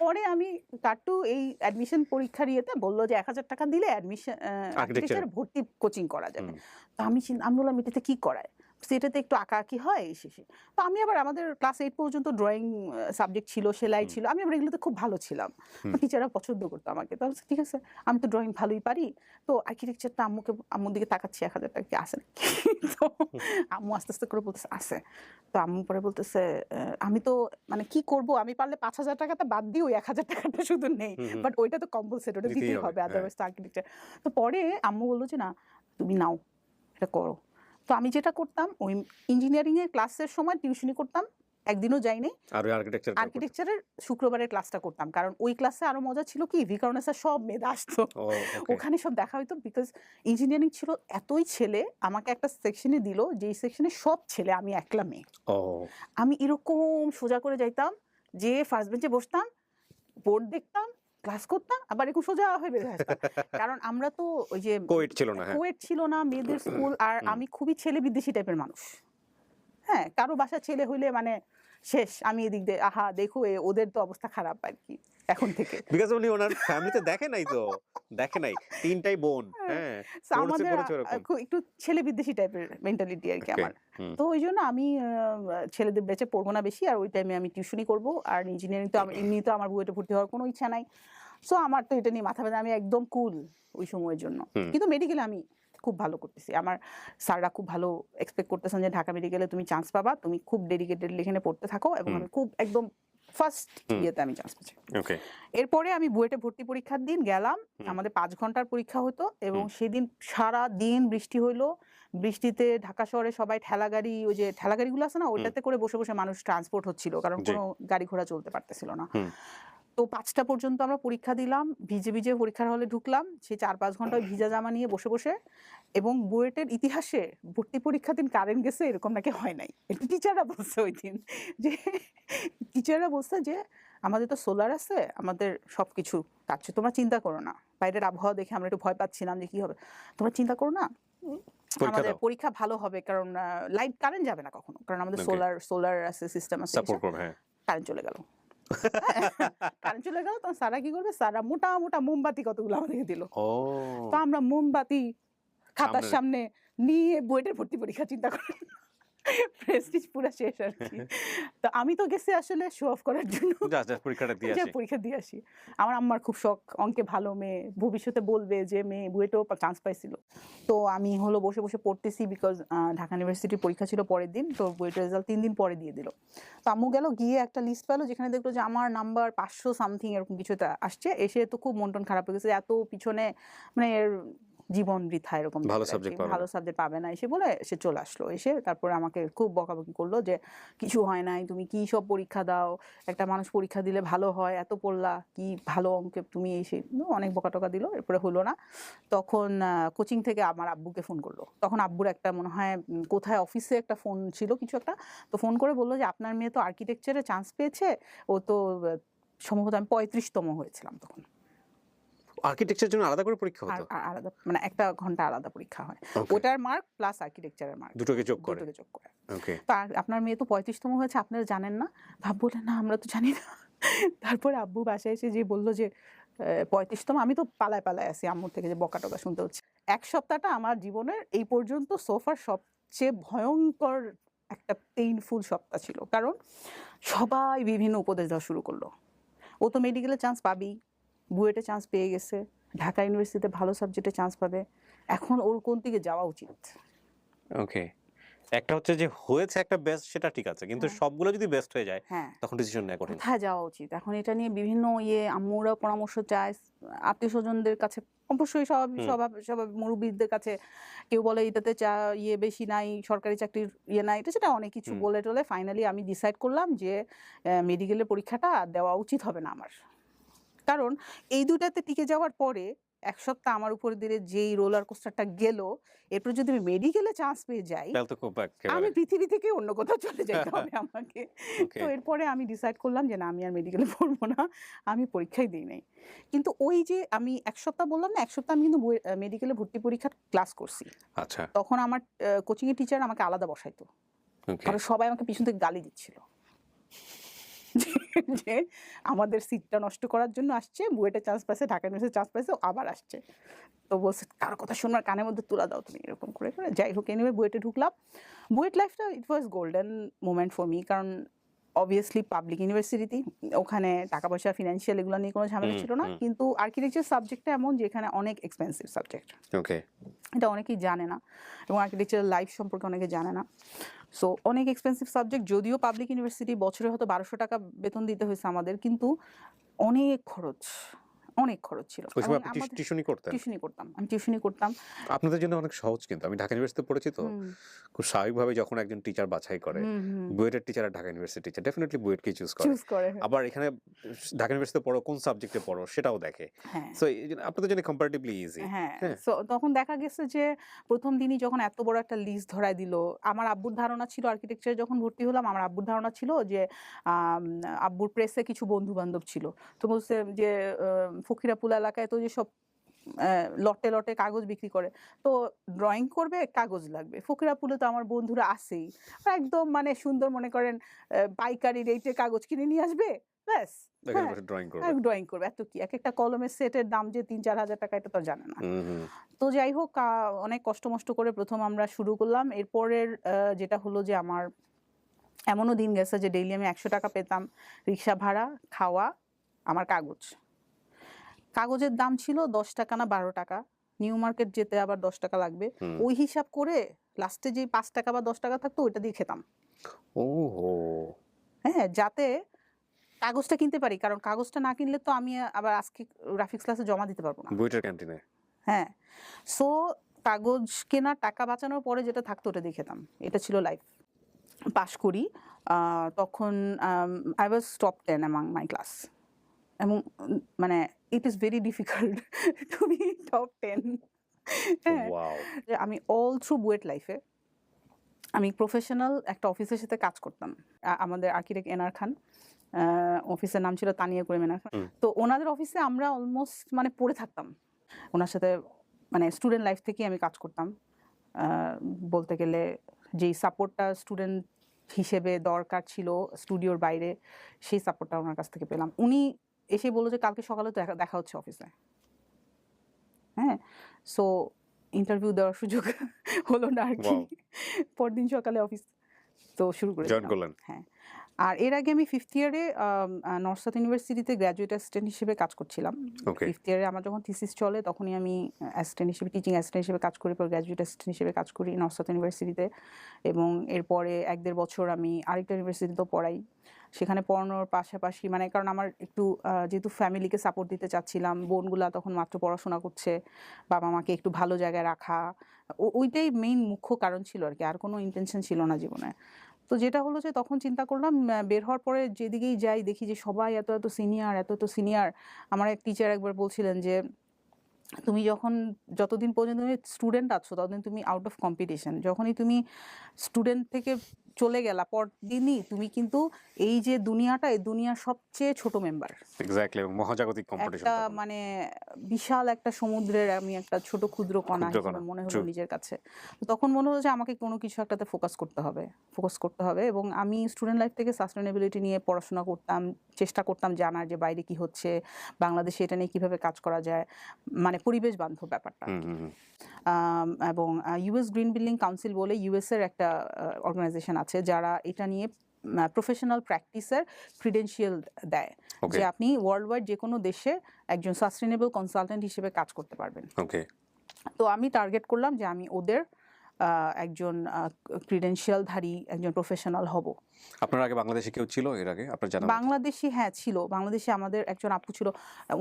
পরে আমি টাট্টু এই অ্যাডমিশন পরীক্ষার ইয়েতে বলল যে ৳১,০০০ টাকা দিলে অ্যাডমিশন আর্কিটেকচারে? আর্কিটেকচারে ভর্তি কোচিং করা যাবে। হুম। তো আমি বললাম এটাতে কি করায়? সেটাতে একটু আঁকাআঁকি হয় এই শেষে। তো আমি আবার আমাদের ক্লাস 8 পর্যন্ত ড্রয়িং সাবজেক্ট ছিল, সেলাই হুম। ছিল। আমি আবার এগুলোতে খুব ভালো ছিলাম। হুম। তো টিচাররা পছন্দ করতো আমাকে। তো আমি বলছি, ঠিক আছে আমি তো ড্রয়িং ভালোই পারি। তো আর্কিটেকচারটা আম্মুর দিকে তাকাচ্ছি ৳১,০০০ কি আছে নাকি? তো আম্মু আস্তে, আস্তে করে বলতেছে আছে। তো আম্মু পরে বলতেছে, আমি তো মানে কি করব? আমি পারলে ৳৫,০০০ টাকাটা বাদ দিয়ে ওই ৳১,০০০ টাকাটা শুধু নেই। হুম, হুম। বাট ওইটা তো কম্পালসরি ওটা দিতেই দিতেই হবে। হবে। হ্যাঁ। আদারওয়াইজ তো আর্কিটেকচার। তো পরে আম্মু বলল যে, "না, তুমি নাও। এটা করো।" তো আমি যেটা করতাম ওই ইঞ্জিনিয়ারিং এর ক্লাসের সময় টিউশনি করতাম। একদিনও যাই নাই। আর ওই আর্কিটেকচারটা করতে। আর্কিটেকচারের শুক্রবারের ক্লাসটা করতাম। কারণ ওই ক্লাসে আরো মজা ছিল কি ভিকারুননিসা সব মেয়েরা আসতো। ও ওকে। ওখানে সব দেখা হইতো বিকজ ইঞ্জিনিয়ারিং ছিল এতই ছেলে আমাকে একটা সেকশনে দিল যেই সেকশনে সব ছেলে আমি একলা মেয়ে। ও আমি এরকম সোজা করে যাইতাম, যেয়ে ফার্স্ট বেঞ্চে বসতাম, বোর্ড দেখতাম, ক্লাস করতাম, আবার এরকম সোজা হয়ে বের হয়ে আসতাম। কারণ আমরা তো ওই যে কোয়েট ছিল না, হ্যাঁ। কোয়েট ছিল না, মেয়েদের স্কুল আর হুম। আমি খুবই ছেলে বিদ্বেষী টাইপের মানুষ। হ্যাঁ, কারো বাসায় ছেলে হইলে মানে শেষ। আমি এদিক দিয়ে আহা দেখো ওদের তো অবস্থা খারাপ আরকি এখন থেকে। বিকজ উনি ওনার ফ্যামিলিতে দেখে নাই তো। দেখে নাই। ৩ টাই বোন। হ্যাঁ, হ্যাঁ। সো পড়েছে আমাদের ওরকম। একটু ছেলে বিদ্বেষী টাইপের মেন্টালিটি আরকি ওকে। আমার। হুম। তো ওইজন্য আমি ছেলেদের ব্যাচে পড়বো না বেশি। আর ওই টাইমে আমি টিউশনি করব। আর ইঞ্জিনিয়ারিং তো এমনিতেও আমার বুয়েটে ভর্তি হওয়ার কোনো ইচ্ছা নাই। সো আমার তো এটা নিয়ে মাথা ব্যথা আমি একদম কুল ওই সময়ের জন্য। হুম। কিন্তু মেডিকেলে আমি খুব ভালো করতেছি। আমার স্যাররা খুব ভালো এক্সপেক্ট করতেছেন যে ঢাকা মেডিকেলে তুমি চান্স পাবা। তুমি খুব ডেডিকেটেডলি এখানে পড়তে থাকো এবং আমি খুব একদম ফার্স্ট হুম। ইয়েতে আমি চান্স পেয়েছি। ওকে। এরপরে আমি বুয়েটে ভর্তি পরীক্ষার দিন গেলাম। হুম। আমাদের ৫ ঘন্টার পরীক্ষা হতো এবং হুম। সেদিন সারাদিন বৃষ্টি হইলো। বৃষ্টিতে ঢাকা শহরে সবাই ঠেলাগাড়ি ওই যে ঠেলাগাড়িগুলো আছে না? ওইটাতে করে বসে, বসে মানুষ ট্রান্সপোর্ট হচ্ছিল। কারণ জি। কোনো গাড়ি ঘোড়া চলতে পারতেছিল না। হুম। তো ৫টা পর্যন্ত আমরা পরীক্ষা দিলাম। ভিজে, ভিজে পরীক্ষার হলে ঢুকলাম। সেই ৪-৫ ঘন্টা ওই ভিজা জামা নিয়ে বসে, বসে এবং বুয়েটের ইতিহাসে ভর্তি পরীক্ষার দিন কারেন্ট গেছে এরকম নাকি হয় নাই। এটা টিচাররা বলছে ঐদিন যে টিচাররা বলছে যে, "আমাদের তো সোলার আছে, আমাদের সবকিছু কাটছে। তোমরা চিন্তা করো না।" বাইরের আবহাওয়া দেখে আমরা একটু ভয় পাচ্ছিলাম যে কি হবে। "তোমরা চিন্তা করো না। পরীক্ষা আমাদের দাও। পরীক্ষা ভালো হবে।" কারণ লাইট কারেন্ট যাবে না কখনো। কারণ আমাদের ওকে। সোলার আছে সিস্টেম আছে। সাপোর্ট করবে, হ্যাঁ। কারেন্ট চলে গেল। কারেন্ট চলে গেল তখন স্যাররা কি করবে? স্যাররা মোটা, মোটা মোমবাতি কতগুলো আমাদেরকে দিল। ও তো আমরা মোমবাতি খাতার সামনে সামনে নিয়ে বুয়েটের ভর্তি পরীক্ষা চিন্তা করেন। প্রেস্টিজ পুরা শেষ আরকি। তো আমি তো গেছি আসলে শো অফ করার জন্য। জাস্ট পরীক্ষাটা দিয়ে যে আসি। পরীক্ষা দিয়ে আসি। আমার আম্মার খুব শখ অঙ্কে ভালো মেয়ে। ভবিষ্যতে বলবে যে মেয়ে বুয়েটেও চান্স পাইছিল। তো আমি হলো বসে, বসে পড়তেছি বিকজ ঢাকা ইউনিভার্সিটির পরীক্ষা ছিল পরের দিন। তো বুয়েটের রেজাল্ট ৩ দিন পরে দিয়ে দিল। তো আম্মু গেল গিয়ে একটা লিস্ট পেল যেখানে দেখলো যে আমার নাম্বার ৫০০ সামথিং এরকম কিছু একটা আসছে। এসে তো খুব মন টন খারাপ হয়ে গেছে। এত পিছনে মানে জীবন বৃথা এরকম ভালো টাইপের আর সাবজেক্ট কি। পাবে ভালো না। সাবজেক্ট পাবে না এসে বলে সে চলে আসলো। এসে তারপরে আমাকে খুব বকাবকি করলো যে, "কিছু হয় নাই, তুমি কি সব পরীক্ষা দাও? একটা মানুষ পরীক্ষা দিলে ভালো হয়, এত পড়লা, কি ভালো অঙ্কে তুমি" এই সেই অনেক বকা-টকা দিল। এরপরে হলো না। তখন কোচিং থেকে আমার আব্বুকে ফোন করলো। তখন আব্বুর একটা মনে হয় কোথায় অফিসে একটা ফোন ছিল কিছু একটা। তো ফোন করে বলল যে, "আপনার মেয়ে তো আর্কিটেকচারে চান্স পেয়েছে। ও তো সম্ভবত আমি 35তম হয়েছিলাম তখন। আর্কিটেকচারের জন্য আলাদা করে পরীক্ষা আর হতো? আলাদা মানে ১ টা ঘন্টা আলাদা পরীক্ষা হয়। ওকে। ওটার মার্ক প্লাস আর্কিটেকচারের মার্ক। দুটোকে যোগ করে? দুটোকে যোগ করে। ওকে। তো আপনার মেয়ে তো 35তম হয়েছে, আপনারা জানেন না? ভাব বললেন, "না, আমরা তো জানি না।" তারপরে আব্বু বাসায় এসে যেয়ে বলল যে, 35তম আমি তো পালায়, পালায় আছি আম্মুর থেকে যে বকা-টকা শুনতে হচ্ছে। ১ সপ্তাহটা আমার জীবনের এই পর্যন্ত সো ফার সবচেয়ে ভয়ংকর একটা পেইনফুল সপ্তাহ ছিল। কারণ সবাই বিভিন্ন উপদেশ দেওয়া শুরু করল। ও তো মেডিকেলে চান্স পাবেই। বুয়েটে চান্স পেয়ে গেছে। ঢাকা ইউনিভার্সিটিতে ভালো সাবজেক্টে চান্স পাবে। এখন ওর কোন দিকে যাওয়া উচিত? ওকে। একটা হচ্ছে যে হয়েছে একটা বেস্ট সেটা ঠিক আছে। কিন্তু হ্যাঁ। সবগুলো যদি বেস্ট হয়ে যায় হ্যাঁ। তখন ডিসিশন নেওয়া কঠিন। কোথায় যাওয়া উচিত? এখন এটা নিয়ে বিভিন্ন আম্মুরাও পরামর্শ চায়, আত্মীয়স্বজনদের কাছে অবশ্যই হুম। মুরুব্বিদের কাছে। কেউ বলে এটাতে বেশি নাই, সরকারি চাকরির নাই। এটা সেটা অনেক কিছু হুম। বলে টলে ফাইনালি আমি ডিসাইড করলাম যে মেডিকেলের পরীক্ষাটা আর দেওয়া উচিত হবে না আমার। কারণ এই ২ টাতে টিকে যাওয়ার পরে ১ সপ্তাহ আমার উপর দিয়ে যেই রোলার কোস্টারটা গেল, এরপর যদি আমি মেডিকেলে চান্স পেয়ে যাই, তাহলে তো খুব একেবারে আমি পৃথিবী থেকে অন্য কোথাও চলে যাইতে হবে আমাকে। ওকে। তো এরপরে আমি ডিসাইড করলাম যে না, আমি আর মেডিকেলে পড়ব না। আমি পরীক্ষাই দেই নাই। কিন্তু ওই যে আমি ১ সপ্তাহ বললাম না, ১ সপ্তাহ আমি কিন্তু মেডিকেলে ভর্তি পরীক্ষার ক্লাস করছি। আচ্ছা। তখন আমার কোচিং এর টিচার আমাকে আলাদা বসাইতো। ওকে। কারণ সবাই আমাকে পিছন থেকে গালি দিচ্ছিল। যে আমাদের সিটটা নষ্ট করার জন্য আসছে, বুয়েটে চান্স পাইছে, ঢাকা ইউনিভার্সিটিতে চান্স পাইছে, ও আবার আসছে। তো বলছে, "কারো কথা শুনবা না, কানের মধ্যে তুলা দাও তুমি।" এরকম করে। যাই হোক এনিওয়ে বুয়েটে ঢুকলাম। বুয়েট লাইফটা ইট ওয়াজ গোল্ডেন মোমেন্ট ফর মি। কারণ অবভিয়াসলি পাবলিক ইউনিভার্সিটি, ওখানে টাকা-পয়সা, ফিন্যান্সিয়াল এগুলো নিয়ে কোনো ঝামেলা হুম, ছিল না। হুম। কিন্তু আর্কিটেকচার সাবজেক্টটা এমন যে এখানে অনেক এক্সপেন্সিভ সাবজেক্ট। ওকে। এটা অনেকেই জানে না এবং আর্কিটেকচারাল লাইফ সম্পর্কে অনেকে জানে না। সো অনেক এক্সপেন্সিভ সাবজেক্ট, যদিও পাবলিক ইউনিভার্সিটি বছরে হয়তো ৳১২০০ বেতন দিতে হইছে আমাদের, কিন্তু অনেক খরচ, অনেক খরচ ছিল। ওই এবং সময় আপনি আমাদের টিউশনি করতেন? টিউশনি করতাম। আমি টিউশনি করতাম। আপনাদের জন্য অনেক সহজ কিন্তু। আমি ঢাকা ইউনিভার্সিটিতে পড়েছি তো। হুম, খুব স্বাভাবিকভাবে যখন একজন টিচার বাছাই করে, হুম, হুম। বুয়েটের টিচার আর ঢাকা ইউনিভার্সিটির টিচার ডেফিনিটলি বুয়েটকেই চুজ করে। চুজ করে। আবার এখানে ঢাকা ইউনিভার্সিটিতে পড়ো, কোন সাবজেক্টে পড়ো সেটাও দেখে। হ্যাঁ। সো এইজন্য আপনাদের জন্য কম্পারেটিভলি ইজি। হ্যাঁ, হ্যাঁ? সো তখন দেখা গেছে যে ১ম দিনই যখন এত বড় একটা লিস্ট ধরায় দিল, আমার আব্বুর ধারণা ছিল, আর্কিটেকচারে যখন ভর্তি হলাম, আমার আব্বুর ধারণা ছিল যে আব্বুর প্রেসে কিছু বন্ধু-বান্ধব ছিল। তো বলছে যে ফকিরাপুল এলাকায় তো যেসব লটে, লটে কাগজ বিক্রি করে। তো ড্রইং করবে, কাগজ লাগবে। ফকিরাপুলে তো আমার বন্ধুরা আছেই। একদম মানে সুন্দর মনে করেন পাইকারি রেটে কাগজ কিনে নিয়ে আসবে। ব্যাস। এখানে হ্যাঁ, বসে ড্রইং করবে। ড্রইং করবে। এত কি? একেকটা কলমের সেটের দাম যে ৳৩,০০০-৪,০০০ এটা তো আর জানে না। হুম, হুম। তো যাই হোক অনেক কষ্ট-মষ্ট করে ১ম আমরা শুরু করলাম। এরপরের যেটা হলো যে আমার এমনও দিন গেছে যে ডেইলি আমি ৳১০০ পেতাম। রিক্সা ভাড়া, খাওয়া, আমার কাগজ। কাগজের দাম ছিল ৳১০ না ৳১২। নিউ মার্কেট যেতে আবার ৳১০ লাগবে। হুম। ওই হিসাব করে লাস্টে যেই ৳৫ বা ৳১০ থাকতো ওইটা দিয়ে খেতাম। ওহো! হ্যাঁ? যাতে কাগজটা কিনতে পারি। কারণ কাগজটা না কিনলে তো আমি আবার আজকে গ্রাফিক্স ক্লাসে জমা দিতে পারব না। বুয়েটের ক্যান্টিনে। হ্যাঁ? সো কাগজ কেনার টাকা বাঁচানোর পরে যেটা থাকতো ওটা দিয়ে খেতাম। এটা ছিল লাইফ। পাশ করি। আ তখন I was top 10 among my class এবং মানে it is very difficult to be top 10 হ্যাঁ? ওয়াও! যে আমি all through বুয়েট লাইফে আমি প্রফেশনাল একটা অফিসের সাথে কাজ করতাম। আমাদের আর্কিটেক্ট এনার খান। আ অফিসের নাম ছিল তানিয়া করিম এনার খান। হুম। তো ওনাদের অফিসে আমরা অলমোস্ট মানে পড়ে থাকতাম। ওনার সাথে মানে স্টুডেন্ট লাইফ থেকেই আমি কাজ করতাম। আ বলতে গেলে যেই সাপোর্টটা স্টুডেন্ট হিসেবে দরকার ছিল স্টুডিওর বাইরে, সেই সাপোর্টটা ওনার কাছ থেকে পেলাম। উনি এসে বলল যে, "কালকে সকালে তো দেখা হচ্ছে অফিসে।" হ্যাঁ? সো ইন্টারভিউ দেওয়ার সুযোগ হলো না আরকি। ওয়াও! পরদিন সকালে অফিস তো শুরু করে জয়েন দিলাম। করলেন। হ্যাঁ। আর এর আগে আমি 5th ইয়ারে নর্থ সাউথ ইউনিভার্সিটিতে গ্র্যাজুয়েট অ্যাসিস্ট্যান্ট হিসেবে কাজ করছিলাম। ওকে। 5th ইয়ারে আমার যখন থিসিস চলে তখনই আমি অ্যাসিস্ট্যান্ট হিসেবে, টিচিং অ্যাসিস্ট্যান্ট হিসেবে কাজ করি। পরে গ্র্যাজুয়েট অ্যাসিস্ট্যান্ট হিসেবে কাজ করি নর্থ সাউথ ইউনিভার্সিটিতে এবং এরপরে ১-১.৫ বছর আমি আরেকটা ইউনিভার্সিটিতেও পড়াই। সেখানে পড়ানোর পাশাপাশি মানে কারণ আমার একটু যেহেতু ফ্যামিলিকে সাপোর্ট দিতে চাচ্ছিলাম, বোনগুলা তখন মাত্র পড়াশোনা করছে, বাবা মাকে একটু ভালো জায়গায় রাখা, ওইটাই মেইন মুখ্য কারণ ছিল আর কি, আর কোনো ইন্টেনশন ছিল না জীবনে। তো যেটা হলো যে তখন চিন্তা করলাম বের হওয়ার পরে যেদিকেই যাই দেখি যে সবাই এত এত সিনিয়র, এত এত সিনিয়র। আমার এক টিচার একবার বলছিলেন যে তুমি যতদিন পর্যন্ত তুমি স্টুডেন্ট আছো ততদিন তুমি আউট অফ কম্পিটিশন, যখনই তুমি স্টুডেন্ট থেকে চলে গেলা পরদিনই তুমি কিন্তু এই যে দুনিয়াটা, এই দুনিয়ার সবচেয়ে ছোট মেম্বার, এক্স্যাক্টলি, এবং মহাজাগতিক কম্পিটিশন একটা মানে বিশাল একটা সমুদ্রের আমি একটা ছোট ক্ষুদ্র কণা ক্ষুদ্র হিসেবে কণা, মনে হলো true. নিজের কাছে। তো তখন মনে হলো যে আমাকে কোনো কিছু একটাতে ফোকাস করতে হবে। এবং আমি স্টুডেন্ট লাইফ থেকে সাস্টেনেবিলিটি নিয়ে পড়াশোনা করতাম, চেষ্টা করতাম জানার যে বাইরে কি হচ্ছে, বাংলাদেশে এটা নিয়ে কিভাবে কাজ করা যায়, মানে পরিবেশ বান্ধব ব্যাপারটা। এবং ইউএস গ্রিন বিল্ডিং কাউন্সিল বলে ইউএস এর একটা অর্গানাইজেশন আছে যারা এটা নিয়ে প্রফেশনাল প্র্যাকটিসের ক্রিডেন্সিয়াল দেয়, Okay. যে আপনি ওয়ার্ল্ড ওয়াইড যে কোনো দেশে একজন সাস্টেনেবল কনসালটেন্ট হিসেবে কাজ করতে পারবেন। ওকে, তো আমি টার্গেট করলাম যে আমি ওদের একজন ক্রিডেন্সিয়ালধারী একজন প্রফেশনাল হব। আপনার আগে বাংলাদেশে কেউ ছিল এর আগে আপনার জানা? বাংলাদেশি হ্যাঁ ছিল, বাংলাদেশে আমাদের একজন আপু ছিল,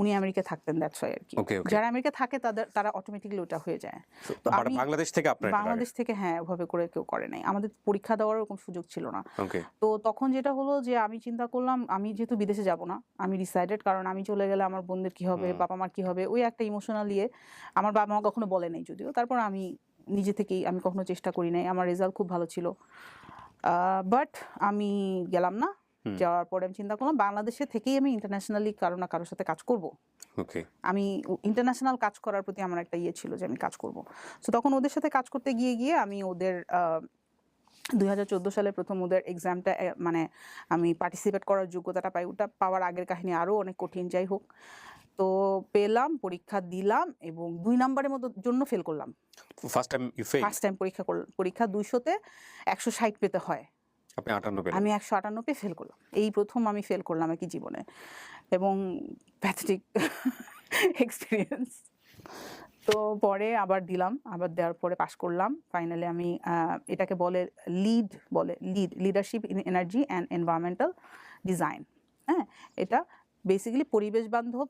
উনি আমেরিকা থাকতেন, দ্যাটস ওয়াই আর কি। Okay, okay. যারা আমেরিকা থাকে তারা অটোমেটিক্যালি ওটা হয়ে যায়। তো But আমি বাংলাদেশ থেকে আপনার বাংলাদেশ থেকে হ্যাঁ ওভাবে করে কেউ করে নাই, আমাদের পরীক্ষা দেওয়ার ওরকম সুযোগ ছিল না। ওকে, তো তখন যেটা হলো যে আমি চিন্তা করলাম আমি যেহেতু বিদেশে যাব না, আমি ডিসাইডেড, কারণ আমি চলে গেলে আমার বোনদের কি হবে, বাবা মার কি হবে, ওই একটা ইমোশনাল ইয়ে। আমার বাবা মা কখনো বলে নাই যদিও, তারপর আমি নিজে থেকেই, আমি কখনো চেষ্টা করি নাই, আমার রেজাল্ট খুব ভালো ছিল, বাট আমি গেলাম না। যাওয়ার পরে আমি চিন্তা করলাম বাংলাদেশে থেকেই আমি ইন্টারন্যাশনালি কারো না কারোর সাথে কাজ করব। ওকে, আমি ইন্টারন্যাশনাল কাজ করার প্রতি আমার একটা ইয়ে ছিল যে আমি কাজ করব। তো তখন ওদের সাথে কাজ করতে গিয়ে আমি ওদের 2014 সালে প্রথম ওদের এক্সামটা মানে আমি পার্টিসিপেট করার যোগ্যতাটা পাই। ওটা পাওয়ার আগের কাহিনী আরও অনেক কঠিন, যাই হোক। তো পেলাম, পরীক্ষা দিলাম এবং 2 নাম্বারের মতো জন্য ফেল করলাম। First time you fail? First time পরীক্ষা 200-তে 160 পেতে হয়, আপনি 58 পেলেন? আমি 158 পেয়ে ফেল করলাম। এই প্রথম আমি ফেল করলাম আর কি জীবনে, এবং প্যাথেটিক এক্সপিরিয়েন্স। তো পরে আবার দিলাম, আবার দেওয়ার পরে পাশ করলাম। ফাইনালি আমি এটাকে বলে leadership in energy and environmental design. হ্যাঁ, এটা বেসিক্যালি পরিবেশ বান্ধব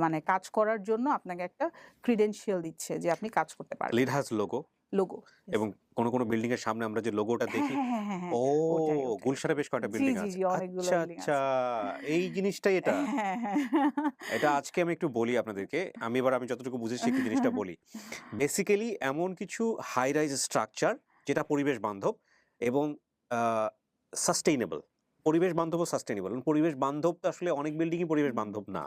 মানে কাজ করার জন্য আপনাকে একটা ক্রিডেন্সিয়াল দিচ্ছে যে আপনি কাজ করতে পারবেন। লিড হ্যাজ লোগো, এবং কোন বিল্ডিং এর সামনে আমরা যে লোগোটা দেখি, ও গুলশানে বেশ কয়েকটা বিল্ডিং আছে। অনেকগুলো আচ্ছা বিল্ডিং আচ্ছা, এই জিনিসটাই এটা। এটা আজকে আমি একটু বলি আপনাদেরকে, আমি যতটুকু বুঝেছি একটু জিনিসটা বলি। বেসিক্যালি এমন কিছু হাই রাইজ স্ট্রাকচার যেটা পরিবেশ বান্ধব এবং সাস্টেইনেবল। পরিবেশ বান্ধব ও সাস্টেইনেবল। পরিবেশ বান্ধব তো আসলে অনেক বিল্ডিংই পরিবেশ বান্ধব না।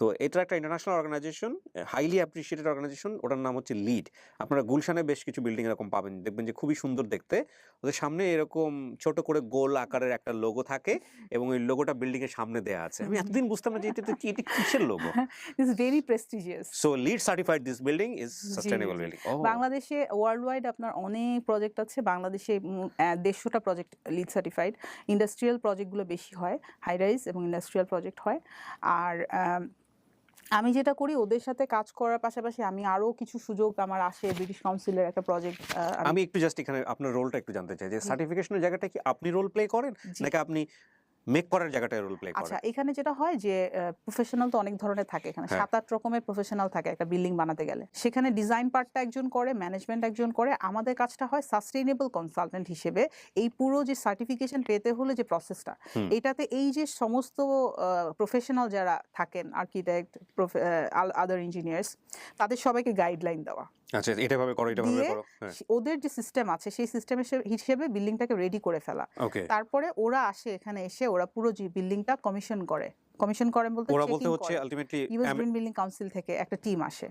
তো এটা একটা international organisation, highly appreciated organisation, ওটার নাম হচ্ছে লিড। আপনারা গুলশানে বেশ কিছু বিল্ডিং এরকম পাবেন, দেখবেন যে খুবই সুন্দর দেখতে। ওদের সামনে এরকম ছোট করে গোল আকারের একটা লোগো থাকে এবং ওই লোগোটা বিল্ডিং এর সামনে দেয়া আছে। আমি এতদিন বুঝতাম না যে এটা কিসের logo. It's very prestigious. So lead certified this building is sustainable building. বাংলাদেশে ওয়ার্ল্ড ওয়াইড আপনার অনেক প্রজেক্ট আছে, বাংলাদেশে 150টা প্রজেক্ট লিড সার্টিফাইড। ইন্ডাস্ট্রিয়াল প্রজেক্টগুলো বেশি হয়, হাই রাইজ এবং ইন্ডাস্ট্রিয়াল প্রজেক্ট হয়। আর আমি যেটা করি ওদের সাথে কাজ করার পাশাপাশি আমি আরও কিছু সুযোগ আমার আসে। ব্রিটিশ কাউন্সিলের একটা প্রজেক্ট, আমি একটু জাস্ট এখানে আপনার রোলটা একটু জানতে চাই, যে সার্টিফিকেশনের জায়গাটা কি আপনি রোল প্লে করেন নাকি আপনি মেক করার জায়গাটায় রোল প্লে করেন? আচ্ছা, এখানে যেটা হয় যে প্রফেশনাল তো অনেক ধরনের থাকে, এখানে 7-8 রকমের প্রফেশনাল থাকে একটা বিল্ডিং বানাতে গেলে। সেখানে ডিজাইন পার্টটা একজন করে, ম্যানেজমেন্ট একজন করে, আমাদের কাজটা হয় সাস্টেইনেবল কনসালটেন্ট হিসেবে। এই পুরো যে সার্টিফিকেশন পেতে হলে যে প্রসেসটা, এটাতে এই যে সমস্ত প্রফেশনাল যারা থাকেন, আর্কিটেক্ট, আদার ইঞ্জিনিয়ার্স, তাদের সবাইকে গাইডলাইন দেওয়া। আচ্ছা, এটা ভাবে করো, এটা ভাবে করো। ওদের যে সিস্টেম আছে সেই সিস্টেম হিসেবে বিল্ডিংটাকে রেডি করে ফেলা। তারপরে ওরা আসে, এখানে এসে ওরা পুরো যে বিল্ডিংটা কমিশন করেন বলতে ওরা বলতে হচ্ছে ultimately US green building council থেকে একটা টিম আসে।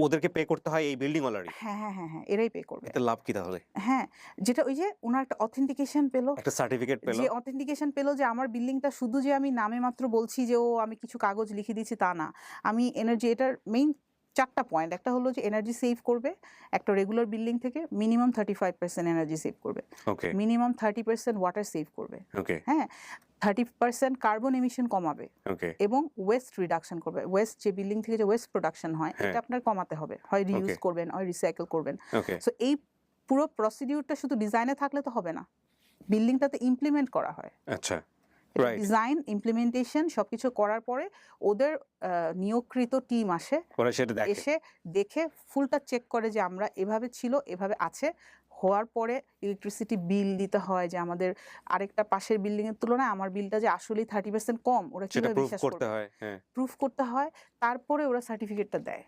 ওদেরকে পে করতে হয় এই বিল্ডিং ওলারই? হ্যাঁ, এরাই পে করবে। এতে লাভ কি তাহলে? হ্যাঁ, যেটা ওই যে ওনার একটা অথেন্টিকেশন পেলো, একটা সার্টিফিকেট পেলো, যে অথেন্টিকেশন পেলো যে আমার বিল্ডিংটা শুধু যে আমি নামে মাত্র বলছি যে আমি কিছু কাগজ লিখে দিচ্ছি তা না, আমি এনার্জি, এটার মেইন 4টা পয়েন্ট। একটা হলো যে এনার্জি সেভ করবে, একটা রেগুলার বিল্ডিং থেকে মিনিমাম 35% এনার্জি সেভ করবে, মিনিমাম 30% ওয়াটার সেভ করবে, হ্যাঁ 30% কার্বন এমিশন কমাবে, এবং ওয়েস্ট রিডাকশন করবে। ওয়েস্ট যে বিল্ডিং থেকে যে ওয়েস্ট প্রোডাকশন হয় এটা আপনার কমাতে হবে, হয় রিইউজ করবেন, হয় রিসাইকেল করবেন। সো এই পুরো প্রসিডিউরটা শুধু ডিজাইনে থাকলে তো হবে না, বিল্ডিংটাতে ইমপ্লিমেন্ট করা হয়। আচ্ছা, Right. ডিজাইন ইমপ্লিমেন্টেশন সবকিছু করার পরে ওদের নিয়োগকৃত টিম আসে, ওরা সেটা দেখে। এসে দেখে ফুলটা চেক করে যে আমরা এভাবে ছিল এভাবে আছে, হওয়ার পরে ইলেকট্রিসিটি বিল দিতে হয় যে আমাদের আরেকটা পাশের বিল্ডিং এর তুলনায় আমার বিলটা যে আসলেই 30% কম, ওরা সেটা কিভাবে প্রুফ বিশ্বাস করতে করবে, হয়। হ্যাঁ। প্রুফ করতে হয়, তারপরে ওরা সার্টিফিকেটটা দেয়।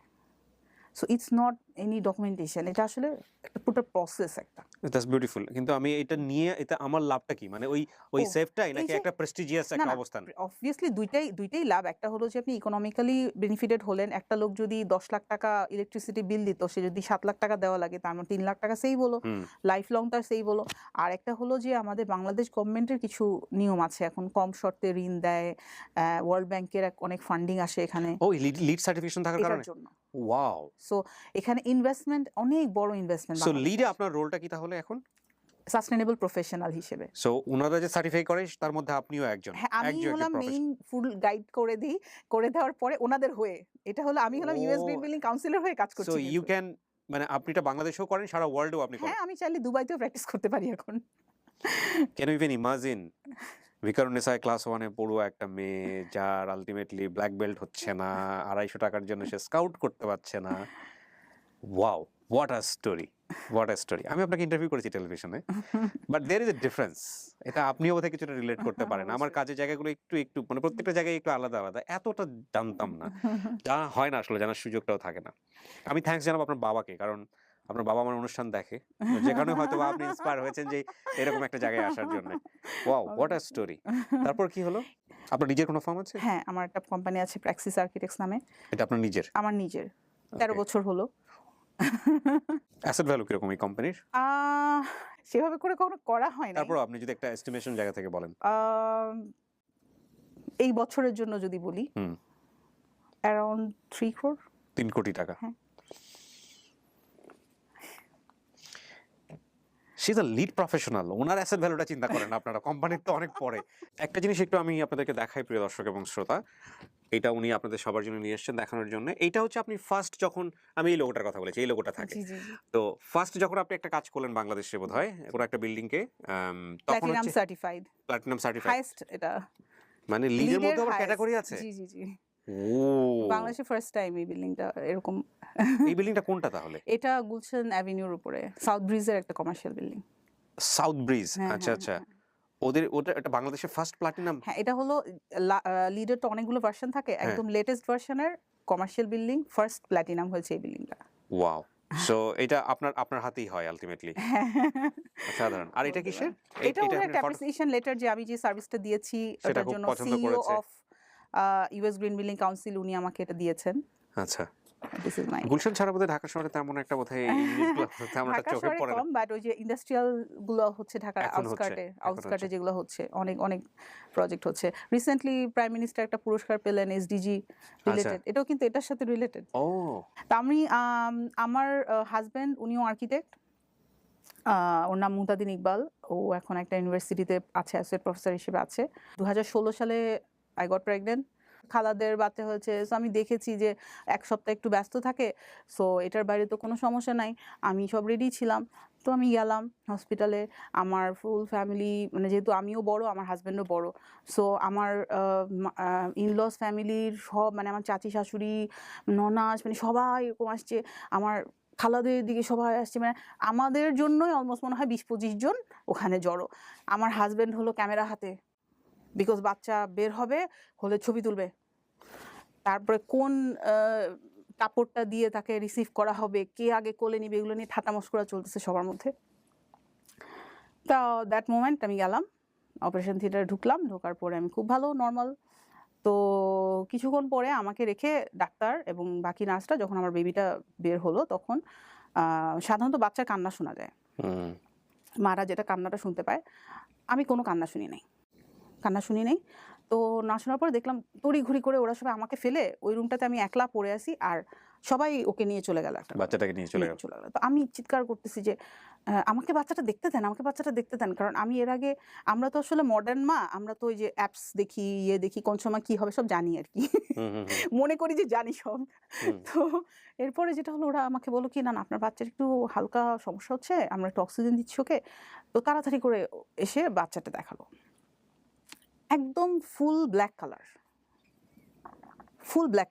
So it's not any documentation, এটা আসলে একটা পুরো প্রসেস একটা। That's beautiful. কিন্তু আমি এটা নিয়ে এটা আমার লাভটা কি? মানে ওই ও সেফটাই এই নাকি যে একটা প্রেস্টিজিয়াস না একটা না অবস্থান? অবভিয়াসলি দুইটাই লাভ। একটা হলো যে আপনি ইকোনমিক্যালি বেনিফিটেড হলেন। একটা লোক যদি 10 লাখ টাকা ইলেকট্রিসিটি বিল দিত, সে যদি 7 লাখ টাকা দেওয়া লাগে তার মানে 3 লাখ টাকা সেভ হলো, হুম। লাইফ লং তার সেভ হলো। আর একটা হলো যে আমাদের বাংলাদেশ গভর্নমেন্টের কিছু নিয়ম আছে, এখন কম শর্তে ঋণ দেয়, ওয়ার্ল্ড ব্যাংকের অনেক ফান্ডিং আসে এখানে ও লিড সার্টিফিকেশন থাকার এটার কারণে? জন্য। ওয়াও! সো এখানে ইনভেস্টমেন্ট অনেক বড় ইনভেস্টমেন্ট সো বাংলাদেশে লিডে আপনার রোলটা কি তাহলে এখন? সাস্টেনেবল প্রফেশনাল হিসেবে। সো উনারা যে সার্টিফাই করে তার মধ্যে আপনিও একজন। হ্যাঁ, আমি একজন হলাম মেইন প্রফেশনাল। ফুল গাইড করে দিই। করে দেওয়ার পরে ওনাদের হয়ে। এটা হলো আমি হলাম ইউএস গ্রিন ও বিল্ডিং কাউন্সিলের হয়ে কাজ সো করছি ইউ কিন্তু। ক্যান মানে আপনি এটা বাংলাদেশেও করেন, সারা ওয়ার্ল্ডেও আপনি করেন। হ্যাঁ, আমি চাইলে দুবাইতেও প্র্যাকটিস করতে পারি এখন। ক্যান ইউ ইভেন ইমাজিন ভিকারুননিসায় ক্লাস 1 এ পড়ুয়া একটা মেয়ে যার আল্টিমেটলি ব্ল্যাক বেল্ট হচ্ছে না, 250 টাকার জন্য সে স্কাউট করতে পারছে না। Wow! What a story! What a story! আমি আপনাকে ইন্টারভিউ করেছি টেলিভিশনে। But there is a difference. এটা আপনিও বোধহয় কিছুটা রিলেট করতে পারেন। আমার অবশ্যই। কাজের জায়গাগুলো একটু মানে প্রত্যেকটা জায়গায় একটু আলাদা। এতটা জানতাম না। জানা হয় না আসলে, জানার সুযোগটাও থাকে না। আমি থ্যাঙ্কস জানাবো আপনার বাবাকে। কারণ আপনার বাবা আমার অনুষ্ঠান দেখে। যে কারণে হয়তোবা আপনি ইন্সপায়ার হয়েছেন যে এরকম একটা জায়গায় আসার জন্য। ওয়াও! What a story! তারপর কি হলো? আপনার নিজের কোনো ফার্ম আছে? হ্যাঁ, আমার একটা কোম্পানি আছে প্র্যাক্সিস আর্কিটেক্টস নামে। এটা আপনার নিজের? আমার নিজের। 13 ওকে। বছর হলো। অ্যাসেট ভ্যালু কিরকম এই কোম্পানির? আহ সেভাবে করে কখনো করা হয় নাই। তারপরও আপনি যদি একটা এস্টিমেশন জায়গা থেকে বলেন। আম এই বছরের জন্য যদি বলি, হুম, অ্যারাউন্ড 3 crore। ৩ কোটি টাকা। হ্যাঁ। She is a lead professional. উনার অ্যাসেট ভ্যালুটা চিন্তা করেন আপনারা। কোম্পানির তো অনেক পরে। একটা জিনিস একটু আমি আপনাদেরকে দেখাই প্রিয় দর্শক এবং শ্রোতা। এটা উনি আপনাদের সবার জন্য নিয়ে এসেছেন দেখানোর জন্য। এইটা হচ্ছে আপনি ফার্স্ট যখন আমি এই লোগোটার কথা বলেছি, এই লোগোটা থাকে। জি, জি, জি। তো ফার্স্ট যখন আপনি একটা কাজ করলেন বাংলাদেশে বোধহয় কোনো একটা বিল্ডিং কে তখন প্লাটিনাম হচ্ছে সার্টিফাইড। Platinum certified. হাইয়েস্ট এটা। মানে লিডের লিডের মধ্যে আবার হাইয়েস্ট। ক্যাটাগরি আছে? জি, জি, জি। ও! বাংলাদেশে ফার্স্ট টাইম এই বিল্ডিংটা এরকম। এই বিল্ডিংটা কোনটা তাহলে? এটা গুলশান অ্যাভিনিউর উপরে সাউথ ব্রিজের একটা কমার্শিয়াল বিল্ডিং। South bridge. হ্যাঁ, আচ্ছা, হ্যাঁ, আচ্ছা। হ্যাঁ। ওটা এটা বাংলাদেশের ফার্স্ট প্লাটিনাম? হ্যাঁ, এটা হলো লিডের তো অনেকগুলো ভার্সন থাকে। হ্যাঁ। একদম লেটেস্ট ভার্সনের কমার্শিয়াল বিল্ডিং ফার্স্ট প্ল্যাটিনাম হয়েছে এই বিল্ডিংটা। ওয়াও! সো এটা আপনার হাতেই হয় আল্টিমেটলি। অসাধারণ। আর এটা কিসের? এটা এটা ওদের আপনি একটা ফটো অ্যাপ্রিসিয়েশন লেটার যে আমি যে সার্ভিসটা দিয়েছি সেটা ওটার খুব জন্য পছন্দ সিইও করেছে। Of US green building council উনি আমাকে এটা দিয়েছেন। আচ্ছা। দিস ইজ মাই গুলশান ছাড়া বোধহয় ঢাকা শহরে তেমন একটা বোধহয় এই জিনিসগুলো তেমন একটা ঢাকা চোখে শহরে পড়ে না। কম, বাট ওই যে ইন্ডাস্ট্রিয়াল গুলো হচ্ছে ঢাকার এখন হচ্ছে, আউটস্কার্টে যেগুলো হচ্ছে অনেক প্রজেক্ট হচ্ছে। রিসেন্টলি প্রাইম মিনিস্টার একটা পুরস্কার পেলেন এসডিজি রিলেটেড, এটাও কিন্তু এটার সাথে রিলেটেড। ও! তা আমি আমার হাজবেন্ড উনিও আর্কিটেক্ট, ওর নাম মুহতাদিন ইকবাল। ও এখন একটা ইউনিভার্সিটিতে আছে, অ্যাসোসিয়েট প্রফেসর হিসেবে আছে। 2016 সালে আই গট প্রেগনেন্ট, খালাদের বাচ্চা হয়েছে। সো আমি দেখেছি যে এক সপ্তাহ একটু ব্যস্ত থাকে, সো এটার বাইরে তো কোনো সমস্যা নাই, আমি সব রেডি ছিলাম। তো আমি গেলাম হসপিটালে, আমার ফুল ফ্যামিলি, মানে যেহেতু আমিও বড় আমার হাজব্যান্ডও বড়, সো আমার ইনলস ফ্যামিলির সব, মানে আমার চাচি শাশুড়ি ননাস, মানে সবাই এরকম আসছে, আমার খালাদের দিকে সবাই আসছে, মানে আমাদের জন্যই অলমোস্ট মনে হয় 20-25 জন ওখানে জড়ো। আমার হাজব্যান্ড হলো ক্যামেরা হাতে, বিকজ বাচ্চা বের হবে হলে ছবি তুলবে, তারপরে কোন কাপড়টা দিয়ে তাকে রিসিভ করা হবে, কে আগে কোলে নিবে, এগুলো নিয়ে ঠাট্টা মশকরা চলতেছে সবার মধ্যে। তা দ্যাট মোমেন্ট আমি গেলাম, অপারেশন থিয়েটারে ঢুকলাম, ঢোকার পরে আমি খুব ভালো নর্মাল। তো কিছুক্ষণ পরে আমাকে রেখে ডাক্তার এবং বাকি নার্সরা, যখন আমার বেবিটা বের হলো তখন সাধারণত বাচ্চার কান্না শোনা যায়, মারা যেটা কান্নাটা শুনতে পায়, আমি কোনো কান্না শুনি নাই। তো না শোনার পরে দেখলাম তড়িঘড়ি করে ওরা সবাই আমাকে ফেলে ওই রুমটাতে আমি একলা পড়ে আসি, আর সবাই ওকে নিয়ে চলে গেল, একটা বাচ্চাটাকে নিয়ে চলে গেল। তো আমি চিৎকার করতেছি যে আমাকে বাচ্চাটা দেখতে দেন, কারণ আমি এর আগে, আমরা তো আসলে মডার্ন মা, আমরা তো ওই যে অ্যাপস দেখি, দেখি কোন সময় কি হবে সব জানি আর কি, মনে করি যে জানি সব। তো এরপরে যেটা হলো, ওরা আমাকে বলো কি, না আপনার বাচ্চার একটু হালকা সমস্যা হচ্ছে, আমরা একটু অক্সিজেন দিচ্ছি ওকে। তো তাড়াতাড়ি করে এসে বাচ্চাটা দেখালো। একদম ফুল ব্ল্যাক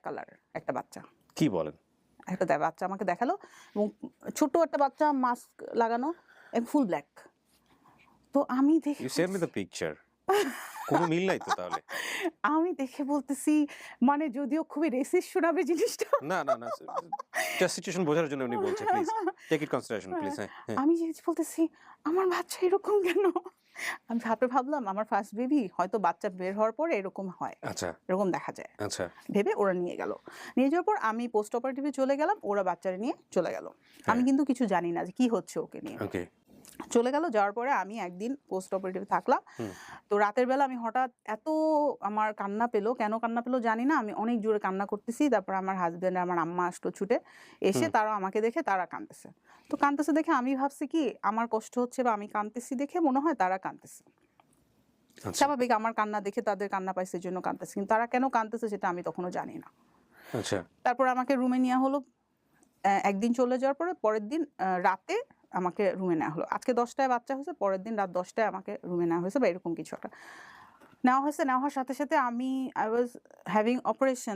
কালার একটা বাচ্চা। কি বলেন? একটা বাচ্চা আমাকে দেখালো এবং ছোট একটা বাচ্চা মাস্ক লাগানো ফুল ব্ল্যাক। তো আমি দেখে you send me the picture. কোনো মিল নাই তো তাহলে? আমি দেখে বলতেছি, মানে যদিও খুবই রেসিস্ট শোনাবে জিনিসটা। না, না, না। জাস্ট সিচুয়েশন বোঝার জন্য উনি বলছে। Please take it consideration please. হ্যাঁ, হ্যাঁ। আমি বলতেছি আমার বাচ্চা এরকম কেন? আমি ভাবলাম আমার ফার্স্ট বেবি হয়তো বাচ্চা বের হওয়ার পরে এরকম হয়, আচ্ছা, এরকম দেখা যায়। আচ্ছা। ভেবে ওরা নিয়ে গেল। নিয়ে যাওয়ার পর আমি পোস্ট অপারেটিভে চলে গেলাম, ওরা বাচ্চারা নিয়ে চলে গেল। আমি কিন্তু কিছু জানি না যে কি হচ্ছে ওকে নিয়ে। ওকে। চলে গেল, যাওয়ার পরে আমি একদিন পোস্ট অপারেটিভে থাকলাম। তো রাতের বেলা আমি হঠাৎ এত আমার কান্না পেলো, কেন কান্না পেলো জানি না, আমি অনেক জোরে কান্না করতেছি। তারপর আমার হাজবেন্ড আমার আম্মা আসলো ছুটে এসে, তারা আমাকে দেখে তারা কাঁদতেছে। তো কাঁদতেছে দেখে আমি ভাবছি কি আমার কষ্ট হচ্ছে বা আমি কাঁদতেছি দেখে মনে হয় তারা কাঁদতেছে। আচ্ছা, স্বাভাবিক আমার কান্না দেখে তাদের কান্না পাইছে এই জন্য কাঁদতেছে, কিন্তু তারা কেন কাঁদতেছে সেটা আমি তখনও জানি না। আচ্ছা। তারপর আমাকে রুমে নেওয়া হলো। একদিন চলে যাওয়ার পরে পরের দিন রাতে আমাকে রুমে নেওয়া হলো। আজকে 10টায় বাচ্চা হয়েছে, পরের দিন রাত 10টায় আমাকে রুমে নেওয়া হয়েছে বা এরকম কিছু একটা নেওয়া হয়েছে। নেওয়া হওয়ার সাথে সাথে আমি আই ওয়াজ হ্যাভিং অপারেশন।